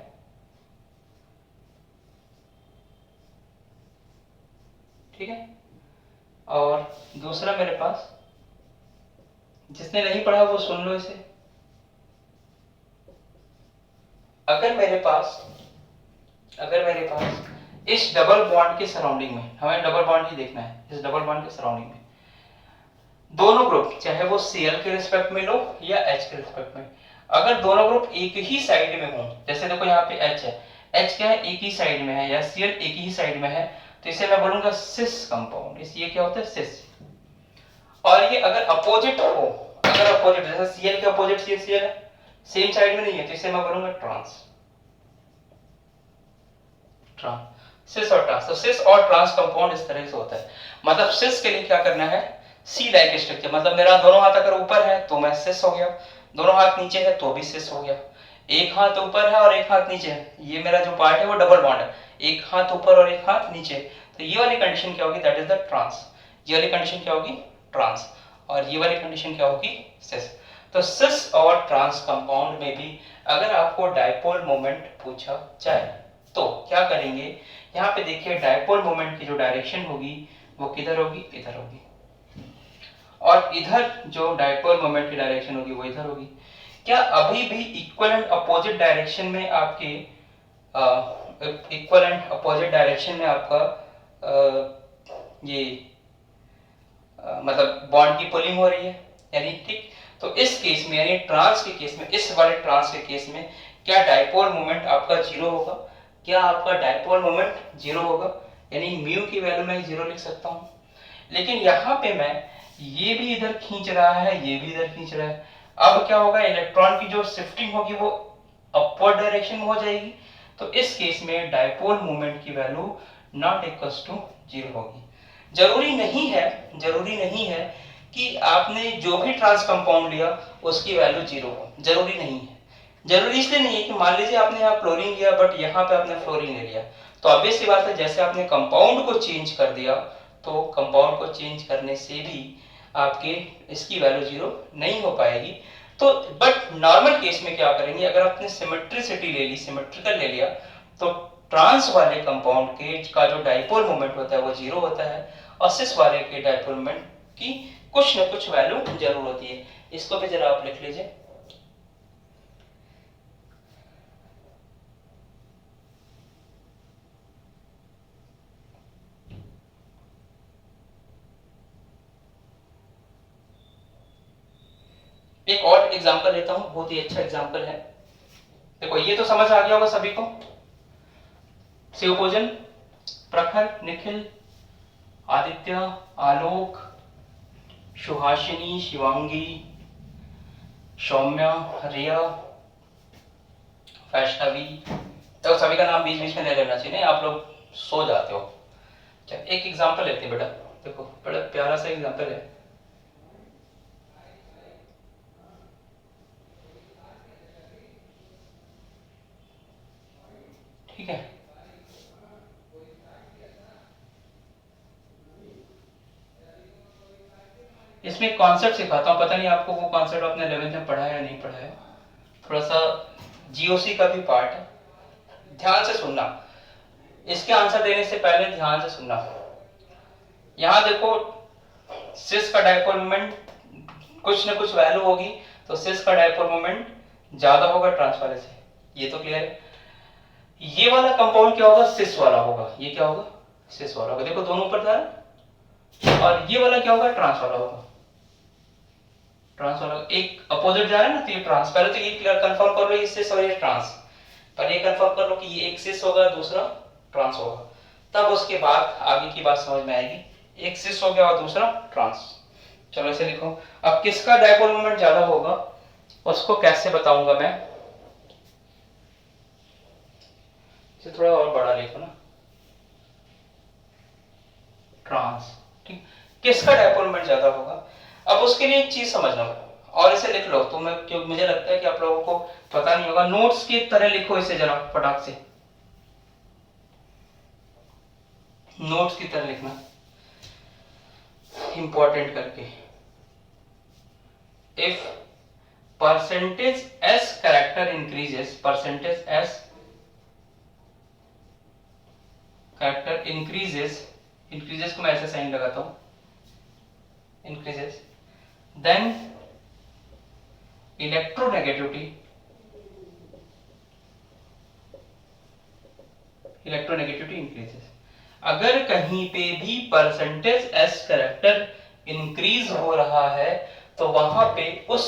ठीक है, और दूसरा मेरे पास, जिसने नहीं पढ़ा वो सुन लो इसे। अगर मेरे पास इस डबल बॉन्ड के सराउंडिंग में, हमें डबल बॉन्ड ही देखना है, इस डबल बॉन्ड के सराउंडिंग में दोनों ग्रुप, चाहे वो Cl के रिस्पेक्ट में लो या H के रिस्पेक्ट में, अगर दोनों ग्रुप एक ही साइड में हो, जैसे देखो यहाँ पे H है, H क्या है, एक ही साइड में है, या Cl एक ही साइड में है, तो इसे मैं बोलूंगा सिस कंपाउंड। ये क्या होता है, सिस। और ये अगर अपोजिट हो, अगर अपोजिट, जैसे Cl के अपोजिट Cl है, सेम साइड में नहीं है, तो इसे मैं बोलूंगा ट्रांस। सिस और ट्रांस, तो सिस और ट्रांस कंपाउंड इस तरह से होता है। मतलब सिस के लिए क्या करना है, सी लाइक स्ट्रक्चर, मतलब मेरा दोनों हाथ अगर ऊपर है तो मैं सिस हो गया, दोनों हाथ नीचे है तो भी सिस हो गया, एक हाथ ऊपर है और एक हाथ नीचे है, ये मेरा जो पार्ट है वो डबल बॉन्ड है, एक हाथ ऊपर और एक हाथ नीचे, तो ये वाली कंडीशन क्या होगी, दैट इज द ट्रांस। ये वाली कंडीशन क्या होगी, ट्रांस, और ये वाली कंडीशन क्या होगी, सिस। तो सिस और ट्रांस कंपाउंड में भी अगर आपको डायपोल मोमेंट पूछा जाए तो क्या करेंगे, यहाँ पे देखिए डायपोल मोमेंट की जो डायरेक्शन होगी वो किधर होगी, इधर होगी, और इधर जो डायपोल मोमेंट की डायरेक्शन होगी वो इधर होगी। क्या अभी भी इक्वलेंट अपोजिट डायरेक्शन में आपके इक्वलेंट अपोजिट डायरेक्शन में आपका ये मतलब बॉन्ड की पुलिंग हो रही है, यानी ठीक। तो इस केस में, यानी ट्रांस के केस में, इस वाले ट्रांस के केस में क्या डायपोल मोमेंट आपका जीरो होगा, क्या आपका डायपोल मोमेंट जीरो होगा, यानी म्यू की वैल्यू मैं जीरो लिख सकता हूं। लेकिन यहाँ पे मैं ये भी इधर खींच रहा है, ये भी इधर खींच रहा है, अब क्या होगा, इलेक्ट्रॉन की जो शिफ्टिंग होगी वो अपवर्ड डायरेक्शन में हो जाएगी, तो इस केस में डायपोल मोमेंट की value not equals to zero होगी। जरूरी नहीं है कि आपने जो भी ट्रांस कंपाउंड लिया उसकी वैल्यू 0 हो, जरूरी नहीं है। जरूरी इसलिए नहीं है कि मान लीजिए आपने यहाँ क्लोरीन लिया बट यहाँ पे आपने फ्लोरीन ले लिया, तो ऑब्वियस सी बात है जैसे आपने कंपाउंड को चेंज कर दिया तो कंपाउंड को चेंज करने से भी आपके इसकी वैल्यू 0 नहीं हो पाएगी। तो बट नॉर्मल केस में क्या करेंगे, अगर आपने सिमेट्रिसिटी ले ली, सिमेट्रिकल ले लिया, तो ट्रांस वाले कंपाउंड के का जो डाइपोल मोमेंट होता है वो 0 होता है और सिस वाले के डाइपोल मोमेंट की कुछ न कुछ वैल्यू जरूर होती है। इसको भी जरा आप लिख लीजिए। एक और एग्जांपल लेता हूं, बहुत ही अच्छा एग्जांपल है। देखो ये तो समझ आ गया होगा सभी को, शिवपूजन, प्रखर, निखिल, आदित्य, आलोक, सुहासिनी, शिवांगी, सौम्या, रिया, वैष्णवी। तो सभी का नाम बीच बीच में ले लेना चाहिए, नहीं आप लोग सो जाते हो। चल एक एग्जांपल लेते हैं बेटा, देखो बड़ा प्यारा सा एग्जांपल है। ठीक है, इसमें कॉन्सेप्ट सिखाता हूँ, पता नहीं आपको वो कॉन्सेप्ट आपने 11th में पढ़ा है या नहीं पढ़ा है। थोड़ा सा जीओसी का भी पार्ट है, ध्यान से सुनना। इसके आंसर देने से पहले ध्यान से सुनना। यहां देखो सिस का डाइपोल मोमेंट कुछ न कुछ वैल्यू होगी, तो सिस का डाइपोल मोमेंट ज्यादा होगा ट्रांस वाले से, ये तो क्लियर है। ये वाला कंपाउंड क्या होगा, सिस वाला होगा। ये क्या होगा, सिस वाला होगा। देखो दोनों ऊपर जा रहा है। और ये वाला क्या होगा, ट्रांस वाला होगा। ट्रांस वाला एक अपोजिट जा रहा है ना, तो ये ट्रांस। पहले तो ये क्लियर कंफर्म कर लो, ये सिस और ये ट्रांस। पहले ये कंफर्म कर लो कि ये एक सिस होगा, दूसरा ट्रांस होगा, तब उसके बाद आगे की बात समझ में आएगी। एक सिस हो गया और दूसरा ट्रांस। चलो इसे लिखो। अब किसका डाइपोल मोमेंट ज्यादा होगा उसको कैसे बताऊंगा मैं, इसे थोड़ा और बड़ा लिखो ना, ट्रांस। ठीक, किसका डाइपोल मोमेंट ज्यादा होगा। अब उसके लिए एक चीज समझना और इसे लिख लो। तो मैं क्यों, मुझे लगता है कि आप लोगों को पता नहीं होगा, नोट्स की तरह लिखो इसे जरा फटाक से, नोट्स की तरह लिखना, इंपॉर्टेंट करके। If percentage S character increases, percentage S character increases, increases को मैं ऐसे साइन लगाता हूं, increases, then electronegativity, electronegativity increases. अगर कहीं पे भी परसेंटेज एस कैरेक्टर इंक्रीज हो रहा है तो वहां पे उस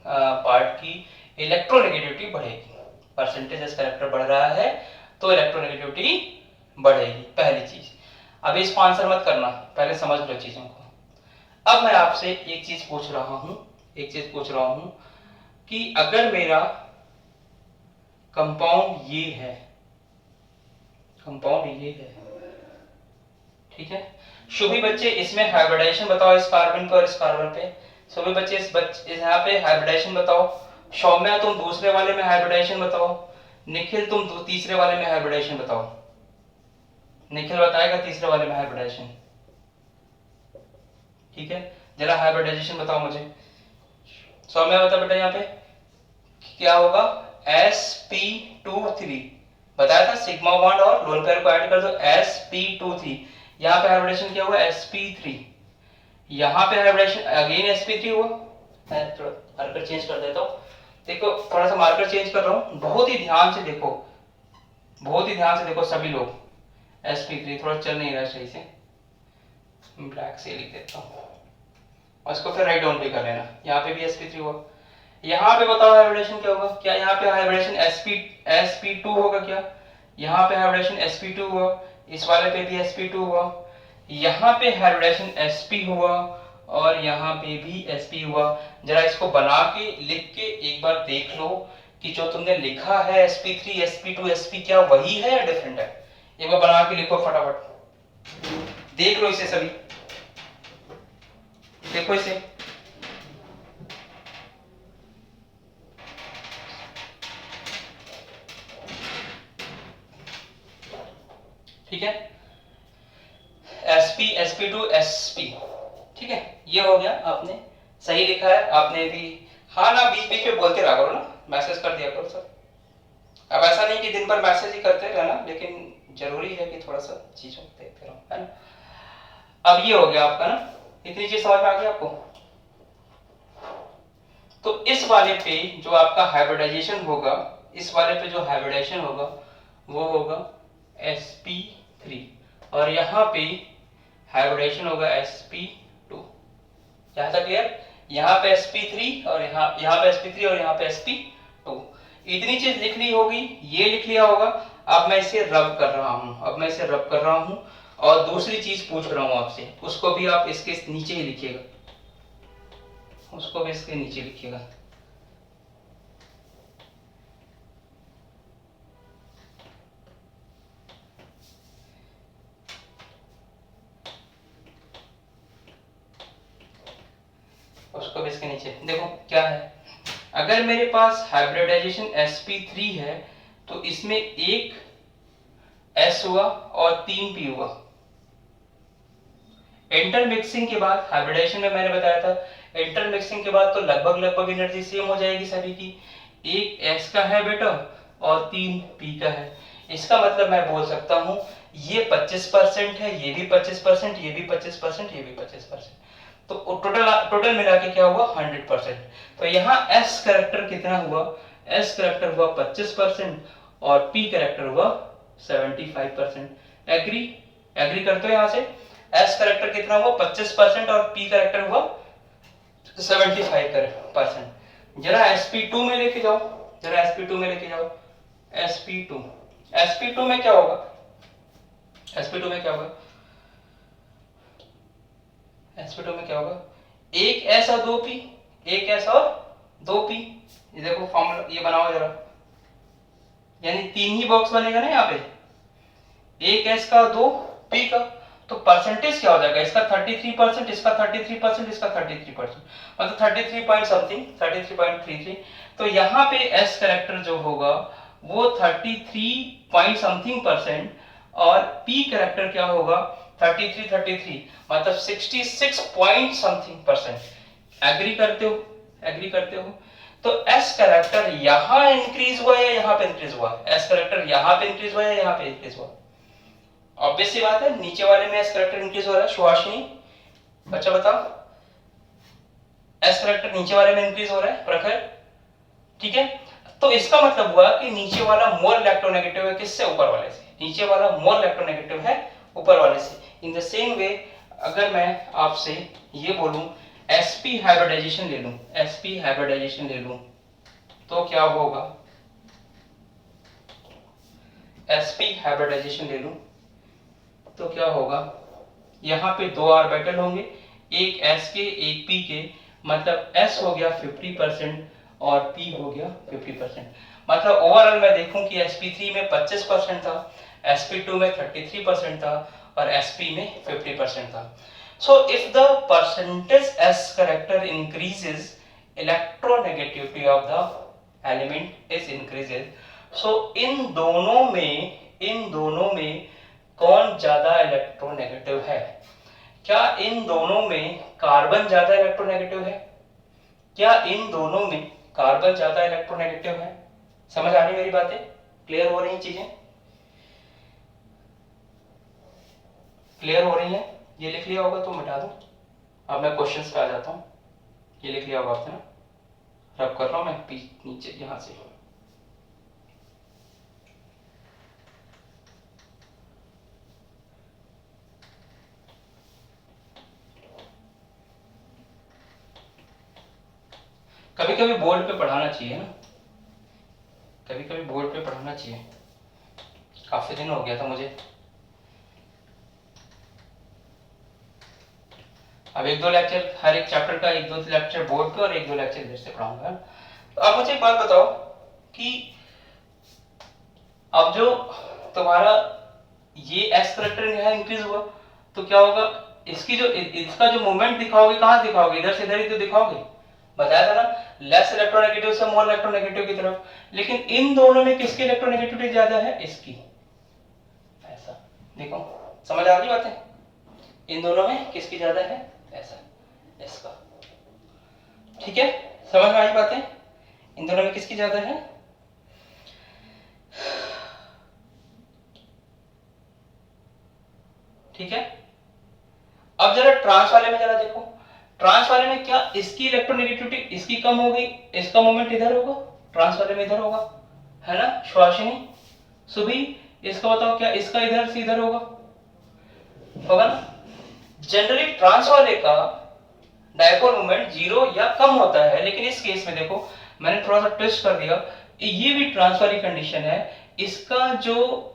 पार्ट की इलेक्ट्रोनेगेटिविटी बढ़ेगी। परसेंटेज एस कैरेक्टर बढ़ रहा है तो इलेक्ट्रोनेगेटिविटी बढ़ेगी, पहली चीज। अब इसको आंसर मत करना, पहले समझ लो चीजों को। अब मैं आपसे एक चीज पूछ रहा हूं, एक चीज पूछ रहा हूं कि अगर मेरा कंपाउंड ये है, कंपाउंड ये है, ठीक है। सभी बच्चे इसमें हाइब्रिडाइजेशन बताओ, इस कार्बन पे और इस कार्बन पे। सभी बच्चे यहाँ पे हाइब्रिडाइजेशन बताओ। सौम्या तुम दूसरे वाले में हाइब्रिडाइजेशन बताओ। निखिल तुम तीसरे वाले में हाइब्रिडाइजेशन बताओ। निखिल बताएगा तीसरे वाले में हाइब्रिडाइजेशन, ठीक है। जरा हाइब्रिडाइजेशन बताओ मुझे। सौम्या बता बेटा, यहाँ पे क्या होगा, sp2 3 बताया था, सिग्मा बॉन्ड और लोन पेयर को ऐड कर दो, sp2 3। यहाँ पे हाइब्रिडेशन क्या हुआ, sp3। यहाँ पे हाइब्रिडेशन अगेन sp3 हुआ। मैं थोड़ा मार्कर चेंज कर देता हूँ। देखो थोड़ा सा मार्कर चेंज कर रहा हूँ, बहुत ही ध्यान से देखो, बहुत ही ध्यान से देखो सभी लोग। sp3 थोड़ा चल नहीं रहा सही से, ब्लैक से लिख देता हूँ और इसको फिर राइट डाउन भी कर लेना। यहाँ पे भी sp3 हुआ। यहाँ पे बताओ हाइब्रिडेशन क्या होगा, क्या यहाँ पे हाइब्रिडेशन sp2 होगा क्या, यहाँ पे हाइब्रिडेशन sp2 हुआ, इस वाले पे भी sp2 हुआ, यहाँ पे हाइब्रिडेशन sp हुआ और यहाँ पे भी sp हुआ। जरा इसको बना के लिख के एक बार देख लो कि जो तुमने लिखा है sp3 sp2 sp क्या वही है या डिफरेंट है। एक बार बना के लिखो फटाफट, देख लो इसे सभी। देखो इसे, ठीक है, sp sp2 sp, ठीक है, ये हो गया, आपने सही लिखा है, आपने भी हाँ ना बीच बीच में बोलते रहा करो ना, मैसेज कर दिया करो सर। अब ऐसा नहीं कि दिन भर मैसेज ही करते रहना, लेकिन जरूरी है कि थोड़ा सा चीजों को देखते रहो, है ना। अब ये हो गया आपका ना, इतनी चीज समझ में आ गई आपको। तो इस वाले पे जो आपका हाइब्रिडाइजेशन होगा, इस वाले पे जो हाइब्रिडाइजेशन होगा वो होगा sp3, और यहाँ पे हाइब्रिडाइजेशन होगा sp2। यहाँ तक क्लियर? यहाँ पे sp3 और यहाँ पे sp3 और यहाँ पे sp2। इतनी चीज लिख ली होगी, ये लिख लिया होगा। अब मैं इसे रब कर रहा हूँ, और दूसरी चीज पूछ रहा हूँ आपसे, उसको भी आप इसके नीचे ही लिखिएगा, उसको भी इसके नीचे लिखिएगा। उसको भी इसके नीचे देखो क्या है। अगर मेरे पास हाइब्रिडाइजेशन sp3 है तो इसमें एक s हुआ और 3 p हुआ। इंटरमिक्सिंग के बाद, हाइब्रिडाइजेशन में मैंने बताया था इंटरमिक्सिंग के बाद तो लगभग एनर्जी सेम हो जाएगी सभी की। एक s का है बेटा और 3 p का है। इसका मतलब मैं बोल सकता हूं ये 25% है, ये भी 25%, ये भी 25%, ये भी 25%, तो टोटल मिला के क्या हुआ 100%। तो यहाँ s कैरेक्टर कितना हुआ, s कैरेक्टर हुआ 25% और p कैरेक्टर हुआ 75%। एग्री करते हो? यहाँ से s कैरेक्टर कितना हुआ 25% और p कैरेक्टर हुआ 75%। जरा sp2 में लेके जाओ, sp2 में क्या होगा, sp2 में क्या होगा, एक s और 2p, एक s और 2p। ये देखो फॉर्मूला, ये बनाओ जरा, यानी 3 ही बॉक्स बनेगा ना यहाँ पे, एक s का और 2p का। तो परसेंटेज क्या हो जाएगा, इसका 33%, इसका 33%, इसका 33%, मतलब 33 पॉइंट समथिंग, 33.33। तो यहाँ पे s कैरेक्टर जो होगा वो 33 पॉइंट समथिंग परसेंट, और p कैरेक्टर क्या होगा 33, मतलब 66 पॉइंट समथिंग परसेंट। एग्री करते हो? तो s कैरेक्टर यहाँ इंक्रीज हुआ या यहाँ पे इंक्रीज हुआ, s कैरेक्टर यहाँ पे इंक्रीज हुआ या यहाँ पे इंक्रीज हुआ? ऑब्वियस सी बात है, नीचे वाले में s कैरेक्टर इंक्रीज हो रहा है। सुहासिनी बच्चा बताओ, s कैरेक्टर नीचे वाले में इंक्रीज हो रहा है प्रखर, ठीक है। तो इसका मतलब हुआ कि नीचे वाला मोर इलेक्ट्रोनेगेटिव है किससे, ऊपर वाले से। नीचे वाला मोर इलेक्ट्रोनेगेटिव है ऊपर वाले से। इन द सेम वे अगर मैं आपसे ये बोलूं sp हाइब्रिडाइजेशन ले लूं तो क्या होगा, sp हाइब्रिडाइजेशन ले लूं तो क्या होगा, यहाँ पे 2 ऑर्बिटल होंगे, एक s के एक p के, मतलब s हो गया 50% और p हो गया 50%। मतलब ओवरऑल मैं देखूं कि sp3 में 25% था, sp2 में 33% था और sp में 50% था। So if the percentage s character increases, electronegativity of the element is increases। So इन दोनों में कौन ज्यादा इलेक्ट्रोनेगेटिव है? क्या इन दोनों में कार्बन ज्यादा इलेक्ट्रोनेगेटिव है? समझ आ रही मेरी बातें? क्लियर हो रही चीजें? क्लियर हो रही है? ये लिख लिया होगा तो मिटा दो। अब मैं क्वेश्चंस पे आ जाता हूँ। ये लिख लिया होगा आपने ना, रब कर रहा हूँ मैं नीचे यहां से। कभी कभी बोर्ड पे पढ़ाना चाहिए ना, काफी दिन हो गया था मुझे। अब 1-2 लेक्चर, हर एक चैप्टर का 1-2 लेक्चर बोर्ड पे और 1-2 लेक्चर इधर से पढ़ाऊंगा। तो आप मुझे एक बात बताओ कि अब जो तुम्हारा ये एस करेक्टर यहाँ इंक्रीज हुआ तो क्या होगा, इसकी जो इसका जो मूवमेंट दिखाओगे कहां दिखाओगे, इधर से इधर ही तो दिखाओगे, बताया था ना, लेस इलेक्ट्रोनेगेटिव से मोर इलेक्ट्रोनेगेटिव की तरफ। लेकिन इन दोनों में किसकी इलेक्ट्रोनेगेटिविटी ज्यादा है, इसकी। ऐसा देखो, समझ आ रही बात है, इन दोनों में किसकी ज्यादा है, ऐसा, इसका। ठीक है, समझ में आई बातें, इन दोनों में किसकी ज्यादा है। ठीक है, अब जरा ट्रांस वाले में जरा देखो, ट्रांस वाले में क्या इसकी इलेक्ट्रोनेगेटिविटी इसकी कम हो गई, इसका मोमेंट इधर होगा, ट्रांस वाले में इधर होगा, है ना सुहासिनी, सुभी, इसका बताओ क्या इसका इधर से इधर होगा ना। जनरली ट्रांस वाले का डायपोल मोमेंट 0 या कम होता है, लेकिन इस केस में देखो मैंने थोड़ा सा ट्विस्ट कर दिया, ये भी ट्रांस वाली कंडीशन है, इसका जो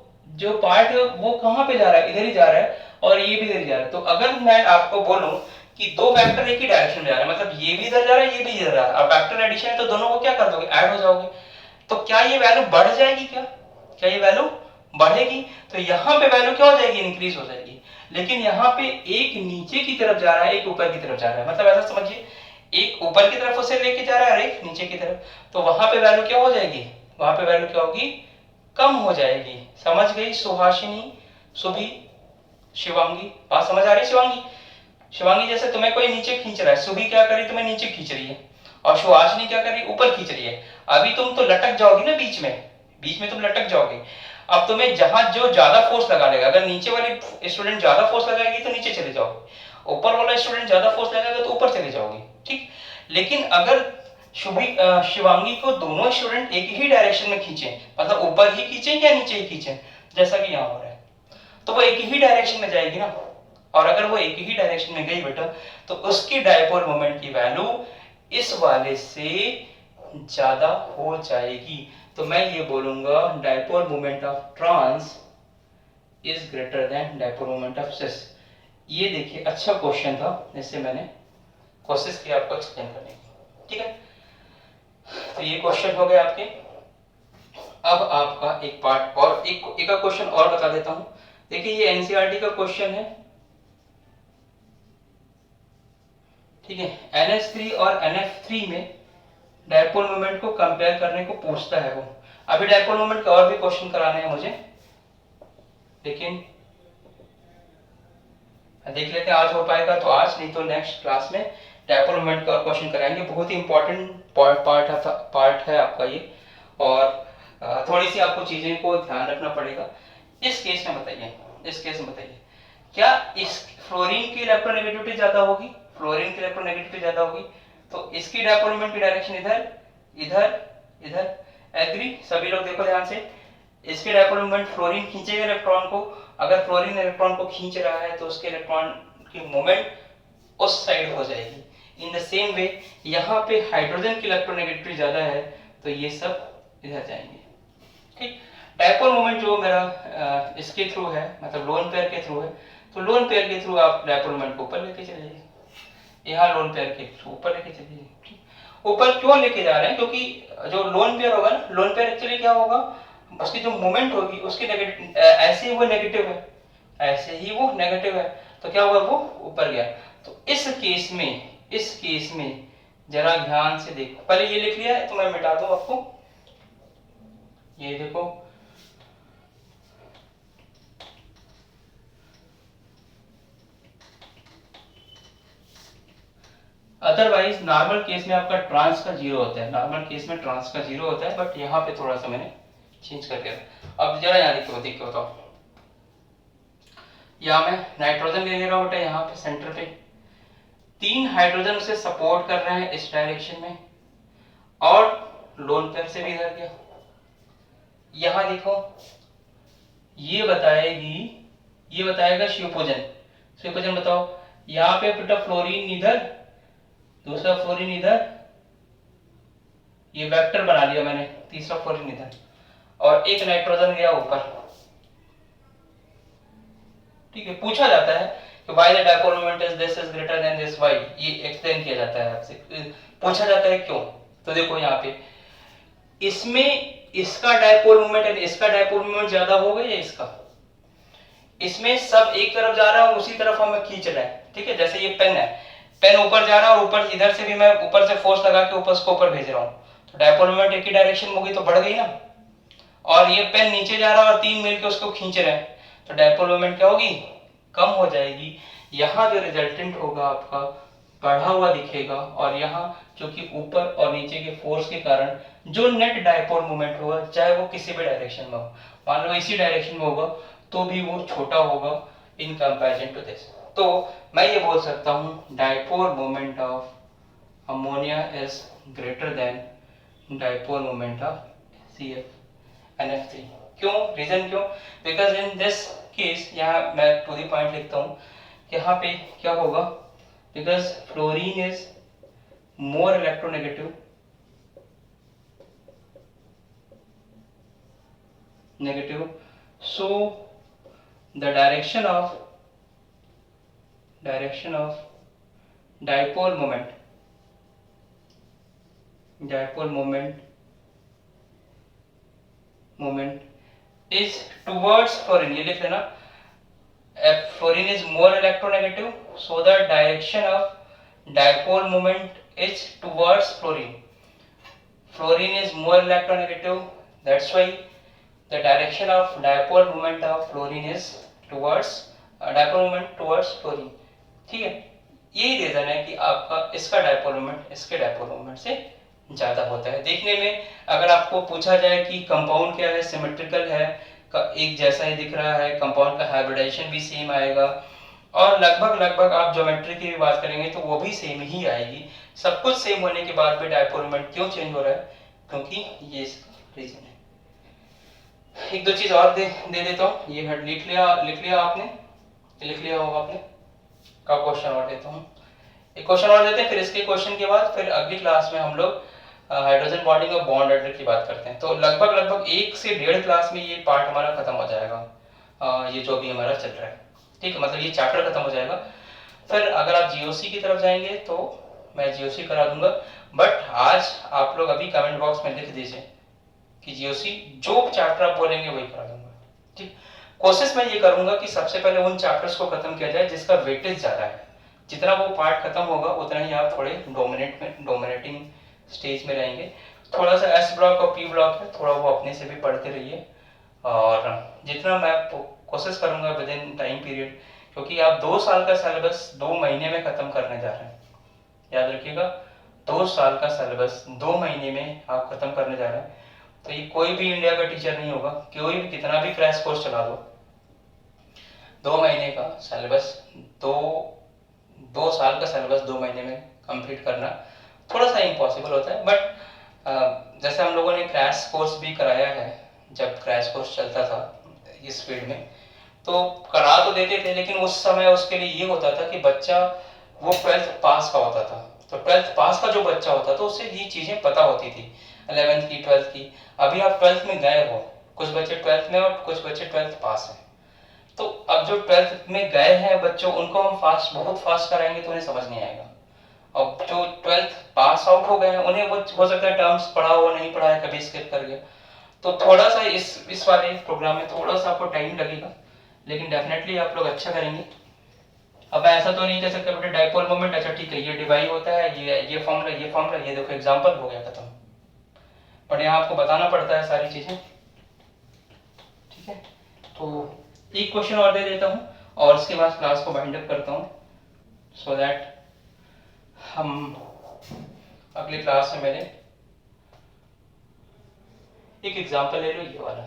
पार्ट है वो कहां पे जा रहा है, इधर ही जा रहा है, और ये भी इधर जा रहा है। तो अगर मैं आपको बोलूं कि दो वेक्टर एक ही डायरेक्शन में जा रहे हैं, मतलब ये भी इधर जा रहा है, ये भी इधर जा रहा है, अब वेक्टर एडिशन है तो दोनों को क्या कर दोगे, ऐड हो जाओगे, तो क्या ये वैल्यू बढ़ जाएगी, क्या ये वैल्यू बढ़ेगी, तो यहाँ पे वैल्यू क्या हो जाएगी, इंक्रीज हो जाएगी। लेकिन यहाँ पे एक नीचे की तरफ जा रहा है, एक ऊपर की तरफ जा रहा है, मतलब ऐसा समझिए एक ऊपर की तरफ उसे लेके जा रहा है और एक नीचे की तरफ, तो वहां पे वैल्यू क्या हो जाएगी, वहां पे वैल्यू क्या होगी, कम हो जाएगी। समझ गई सुहासिनी, सुभी, शिवांगी, बात समझ आ रही शिवांगी। शिवांगी जैसे तुम्हें कोई नीचे खींच रहा है, सुभी क्या करी, तुम्हें नीचे खींच रही है, और सुहासिनी क्या करी, ऊपर खींच रही है। अभी तुम तो लटक जाओगी ना, बीच में तुम लटक जाओगे। अब तुम्हें जहां जो ज्यादा फोर्स लगा लेगा, अगर नीचे वाली स्टूडेंट ज्यादा फोर्स लगाएगी तो नीचे चले जाओगे, ऊपर वाला स्टूडेंट ज्यादा फोर्स लगाएगा तो ऊपर चले जाओगे। ठीक, लेकिन अगर शिवांगी को दोनों स्टूडेंट एक ही डायरेक्शन में खींचे, मतलब ऊपर ही खींचे या नीचे ही खींचे, जैसा कि यहाँ हो रहा है, तो वो एक ही डायरेक्शन में जाएगी ना, और अगर वो एक ही डायरेक्शन में गई बेटा तो उसकी डायपोल मोमेंट की वैल्यू इस वाले से ज्यादा हो जाएगी। तो मैं ये बोलूंगा dipole moment of trans is greater than dipole moment of cis. ये देखिए अच्छा क्वेश्चन था, जिससे मैंने कोशिश की आपको एक्सप्लेन करने की। ठीक है, तो ये क्वेश्चन हो गए आपके। अब आपका एक पार्ट और एक क्वेश्चन और बता देता हूं। देखिए ये एनसीईआरटी का क्वेश्चन है, ठीक है, NH3 और NF3 में डायपोल मोमेंट को कंपेयर करने को पूछता है वो। अभी डायपोल मोमेंट का और भी क्वेश्चन कराने हैं मुझे, लेकिन देख लेते हैं आज हो पाएगा तो आज, नहीं तो नेक्स्ट क्लास में डायपोल मोमेंट का क्वेश्चन कराएंगे। बहुत ही इंपॉर्टेंट पार्ट है आपका ये, और थोड़ी सी आपको चीजें को ध्यान रखना पड़ेगा। इस केस में बताइए क्या इस फ्लोरीन की इलेक्ट्रोनेगेटिविटी ज्यादा होगी, फ्लोरीन की इलेक्ट्रोनेगेटिविटी ज्यादा होगी, तो इसकी डायपोल मोमेंट की डायरेक्शन इधर, एग्री सभी लोग देखो ध्यान से। इसके डायपोल मोमेंट, फ्लोरीन खींचेगा इलेक्ट्रॉन को, अगर फ्लोरीन इलेक्ट्रॉन को खींच रहा है तो उसके इलेक्ट्रॉन की मोमेंट उस साइड हो जाएगी। इन द सेम वे यहाँ पे हाइड्रोजन की इलेक्ट्रोनेगेटिविटी ज्यादा है तो ये सब इधर जाएंगे। ठीक, डायपोल मोमेंट जो मेरा इसके थ्रू है, मतलब लोन पेयर के थ्रू है, तो लोन पेयर के थ्रू आप डायपोल मोमेंट को ऊपर लेके चले जाइए, यहाँ लोन पेयर के थ्रू ऊपर लेके चले जाइए। ऊपर क्यों लेके जा रहे हैं, क्योंकि जो लोन पेयर होगा ना, लोन पेयर एक्चुअली क्या होगा, उसकी जो मोमेंट होगी उसकी नेगेटिव, ऐसे ही वो नेगेटिव है, तो क्या हुआ, वो ऊपर गया। तो इस केस में जरा ध्यान से देखो, पहले ये लिख लिया है तो मैं मिटा दूं आपको, ये देखो अदरवाइज नॉर्मल केस में आपका ट्रांस का 0 होता है, नॉर्मल केस में ट्रांस का 0 होता है, बट यहाँ पे थोड़ा सा मैंने चेंज करके रखा। अब जरा यहाँ देखो बताओ, यहाँ मैं नाइट्रोजन ले रहा हूँ बेटा, यहाँ पे सेंटर पे 3 हाइड्रोजन उसे सपोर्ट कर रहे हैं इस डायरेक्शन में, और लोन पेयर से भी इधर गया। यहाँ देखो ये बताएगा शिवपूजन बताओ, यहाँ पे बेटा फ्लोरीन इधर, दूसरा फ्लोरीन इधर, ये वेक्टर बना लिया मैंने, तीसरा फ्लोरीन इधर, और एक नाइट्रोजन गया ऊपर। ठीक है, पूछा जाता है कि why the dipole moment is this is greater then this, why, ये एक्सप्लेन किया जाता है आपसे, पूछा जाता है क्यों। तो देखो यहाँ पे इसमें इसका डायपोल मोमेंट एंड इसका डायपोल मोमेंट ज्यादा होगा या इसका, इसमें सब एक तरफ जा रहा है और उसी तरफ हमें खींच रहा है, ठीक है। जैसे ये पेन है, पेन ऊपर जा रहा है और ऊपर इधर से भी मैं ऊपर से फोर्स लगा के ऊपर उसको ऊपर भेज रहा हूँ, तो डायपोल मोमेंट एक ही डायरेक्शन में होगी तो बढ़ गई ना। और ये पेन नीचे जा रहा है और तीन मिलकर उसको खींच रहे हैं, तो डायपोल मोमेंट क्या होगी, कम हो जाएगी। यहाँ जो रिजल्टेंट होगा आपका बढ़ा हुआ दिखेगा, और यहाँ क्योंकि ऊपर और नीचे के फोर्स के कारण जो नेट डायपोल मोमेंट होगा, चाहे वो किसी भी डायरेक्शन में हो, मान लो इसी डायरेक्शन में होगा तो भी वो छोटा होगा इन कंपैरिजन टू दिस। तो मैं ये बोल सकता हूँ dipole moment of ammonia is greater than dipole moment of CF क्यों, रीजन क्यों, बिकॉज इन दिस केस, यहाँ मैं टू द पॉइंट लिखता हूँ, यहाँ पे क्या होगा, because fluorine is more electronegative so the direction of dipole moment is towards fluorine, ये लिख लेना, fluorine is more electronegative so the direction of dipole moment is towards fluorine. Fluorine is more electronegative, that's why the direction of dipole moment of fluorine is towards dipole moment towards fluorine, ठीक है। यही reason है कि आपका इसका dipole moment इसके dipole moment से ज्यादा होता है। देखने में अगर आपको पूछा जाए कि कंपाउंड क्या है, सिमेट्रिकल है, एक जैसा ही दिख रहा है, कंपाउंड का हाइब्रिडाइजेशन भी सेम आएगा, और लगभग आप ज्योमेट्री की भी बात करेंगे तो वो भी सेम ही आएगी। सब कुछ सेम होने के बाद भी डायपोल मोमेंट क्यों चेंज हो रहा है, क्योंकि ये इसका रीजन है। एक दो चीज और दे देता हूँ, ये लिख लिया आपने, लिख लिया होगा आपने का क्वेश्चन और देता हूँ, एक क्वेश्चन और देते हैं, फिर इसके क्वेश्चन के बाद फिर अगली क्लास में हम लोग हाइड्रोजन बॉन्डिंग और बॉन्ड ऑर्डर की बात करते हैं। तो लगभग 1 से 1.5 क्लास में ये पार्ट हमारा खत्म हो जाएगा, ये जो भी हमारा चल रहा है, ठीक है, मतलब ये चैप्टर खत्म हो जाएगा। फिर अगर आप जीओसी की तरफ जाएंगे तो मैं जीओसी करा दूंगा, बट आज आप लोग अभी कमेंट बॉक्स में लिख दीजिए कि जीओसी जो चैप्टर आप बोलेंगे वही करा दूंगा, ठीक। कोशिश मैं ये करूंगा कि सबसे पहले उन चैप्टर्स को खत्म किया जाए जिसका वेटेज ज्यादा है, जितना वो पार्ट खत्म होगा उतना ही आप थोड़े डोमिनेटिंग स्टेज में रहेंगे। थोड़ा सा एस ब्लॉक और पी ब्लॉक है, थोड़ा वो अपने से भी पढ़ते रहिए, और जितना मैं कोशिश करूंगा विद इन टाइम पीरियड, क्योंकि आप 2 साल का सिलेबस 2 महीने में खत्म करने जा रहे हैं, याद रखिएगा, 2 साल का सिलेबस 2 महीने में आप खत्म करने जा रहे हैं। तो ये कोई भी इंडिया का टीचर नहीं होगा, कोई भी कितना भी क्रैश कोर्स चला दो, 2 महीने का सिलेबस, 2 साल का सिलेबस 2 महीने में कंप्लीट करना थोड़ा सा इम्पॉसिबल होता है। बट जैसे हम लोगों ने क्रैश कोर्स भी कराया है, जब क्रैश कोर्स चलता था इस फील्ड में, तो करा तो देते थे, लेकिन उस समय उसके लिए ये होता था कि बच्चा वो 12th पास का होता था, तो 12th पास का जो बच्चा होता था उससे ये चीजें पता होती थी, 11th की 12th की। अभी आप 12th में गए हो, कुछ बच्चे 12th में और कुछ बच्चे 12th पास हैं, तो अब जो 12th में गए हैं बच्चों, उनको हम बहुत फास्ट कराएंगे तो उन्हें समझ नहीं आएगा। अब जो 12th पास आउट हो गए हैं उन्हें वो हो सकता है टर्म्स पढ़ा हो, नहीं पढ़ा है, कभी स्किप कर गया, तो थोड़ा सा इस वाले प्रोग्राम में थोड़ा सा आपको टाइम लगेगा, लेकिन डेफिनेटली आप लोग अच्छा करेंगे। अब ऐसा तो नहीं कह सकते बेटे डायपोल मोमेंट, अच्छा ठीक है ये डिवाइड होता है, ये फॉर्मूला, ये देखो एग्जांपल हो गया खत्म, बट यहाँ आपको बताना पड़ता है सारी चीजें, ठीक है। तो एक क्वेश्चन और दे देता हूँ और उसके बाद क्लास को वाइंड अप करता हूँ, सो दैट हम अगली क्लास में मेरे एक एग्जांपल ले लो, ये वाला।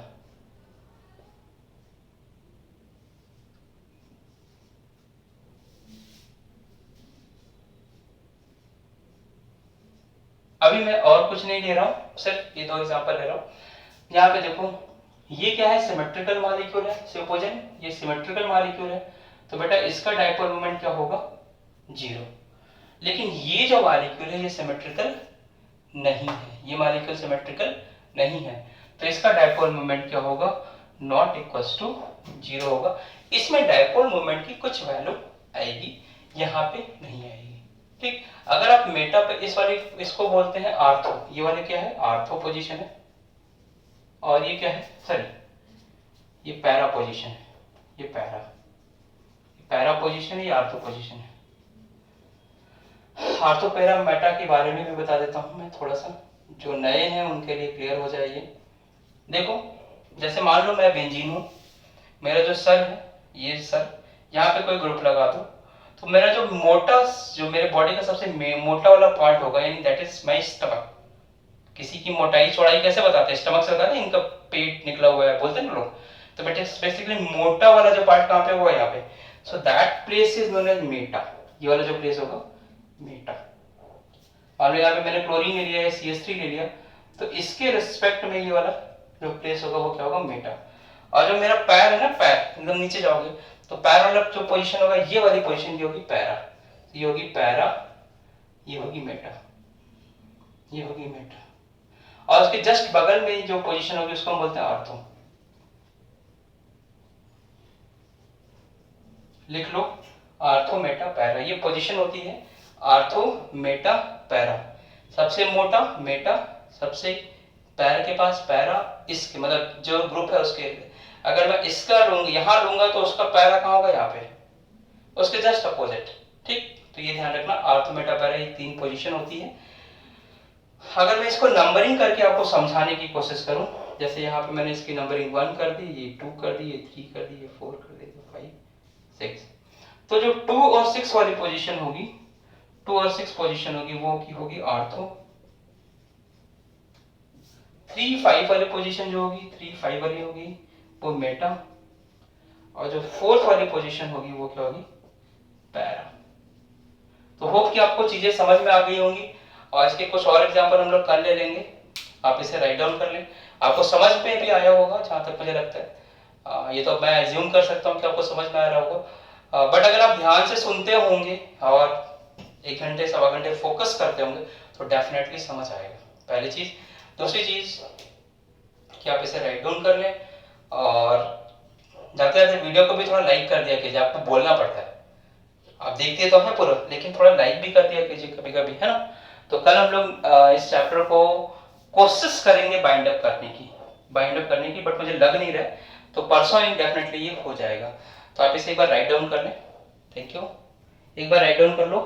अभी मैं और कुछ नहीं ले रहा हूँ, सिर्फ ये 2 एग्जांपल ले रहा हूँ। यहाँ पे देखो ये क्या है, सिमेट्रिकल मॉलिक्यूल है, सिपोजन ये सिमेट्रिकल मॉलिक्यूल है, तो बेटा इसका डायपोल मोमेंट क्या होगा, 0। लेकिन ये जो मॉलिक्यूल है ये सिमेट्रिकल नहीं है, ये मॉलिक्यूल सिमेट्रिकल नहीं है, तो इसका डायपोल मोमेंट क्या होगा, नॉट इक्वल्स टू 0 होगा। इसमें डायपोल मोमेंट की कुछ वैल्यू आएगी, यहाँ पे नहीं आएगी, ठीक। अगर आप मेटा पे इस वाले इसको बोलते हैं आर्थो, ये वाले क्या है, आर्थो पोजीशन है, और ये क्या है, सॉरी ये पैरा पोजीशन है, ये पैरा पोजीशन है, ये आर्थो पोजीशन है। आर्थो पैरा मेटा के बारे में भी बता देता हूँ मैं थोड़ा सा, जो नए हैं उनके लिए क्लियर हो जाए ये। देखो जैसे मान लो मैं बेंजीन हूँ, मेरा जो सर है, ये सर, यहाँ पे कोई ग्रुप लगा दो, तो मेरा जो मोटा, जो मेरे बॉडी का सबसे मोटा वाला पार्ट होगा, यानी दैट इज माई स्टमक। किसी की मोटाई चौड़ाई कैसे बताते हैं, स्टमक से बताते हैं, इनका पेट निकला हुआ है बोलते हैं ना लोग। तो बेसिकली मोटा वाला जो पार्ट कहाँ पे हुआ, यहाँ पे। So that place is known as meta. ये वाला जो प्लेस होगा मेटा। मान लो यहाँ पे मैंने क्लोरीन ले लिया है, CH3 ले लिया, तो इसके रिस्पेक्ट में ये वाला जो प्लेस होगा वो क्या होगा, मेटा। और जो मेरा पैर है ना, पैर एकदम नीचे जाओगे तो पैर वाला जो पोजीशन होगा, ये वाली पोजीशन की होगी पैरा। ये होगी पैरा, ये होगी मेटा, ये होगी मेटा। और उसके जस्ट बगल में जो पोजीशन होगी उसको हम बोलते हैं आर्थो। लिख लो, आर्थो मेटा पैरा, ये पोजीशन होती है आर्थो मेटा पैरा। सबसे मोटा मेटा, सबसे पैर के पास पैरा, इसके मतलब जो ग्रुप है उसके, अगर मैं इसका लूंगा, यहां लूंगा तो उसका पैरा कहां होगा, यहाँ पे, उसके जस्ट अपोजिट। ठीक, तो ये ध्यान रखना, आर्थो मेटा पैरा ये 3 पोजीशन होती है। अगर मैं इसको नंबरिंग करके आपको समझाने की कोशिश करूं, जैसे यहाँ पे मैंने इसकी नंबरिंग 1 कर दी, ये 2 कर दी, ये 3 कर दी, ये 4 कर दी, 5 6। तो जो 2 और 6 वाली पोजीशन होगी, 2 और 6 पोजीशन होगी, वो की होगी आर्थो। 3 5 वाली पोजीशन जो होगी, 3 5 वाली होगी, वो मेटा। और जो 4th वाली पोजीशन होगी वो क्या होगी, पैरा। तो होप कि आपको चीजें समझ में आ गई होंगी, और इसके कुछ और एग्जांपल हम लोग कल ले लेंगे। आप इसे राइट डाउन कर लें, आपको समझ में भी आया होगा जहां तक मुझे लगता है। ये तो मैं एज्यूम कर सकता हूँ कि आपको समझ में आ रहा होगा, बट अगर आप ध्यान से सुनते होंगे और 1 घंटे सवा घंटे फोकस करते होंगे तो डेफिनेटली समझ आएगा, पहली चीज। दूसरी चीज कि आप इसे राइट डाउन कर लें, और जाते जाते वीडियो को भी थोड़ा लाइक कर दिया कीजिए, आपको बोलना पड़ता है, आप देखते तो हैं पूरा, लेकिन थोड़ा लाइक भी कर दिया कीजिए कभी कभी, है ना। तो कल हम लोग इस चैप्टर को कोशिश करेंगे बाइंड अप करने की, बट मुझे लग नहीं रहा है, तो परसों डेफिनेटली ये हो जाएगा। तो आप इसे एक बार राइट डाउन कर लें। थैंक यू, एक बार राइट डाउन कर लो।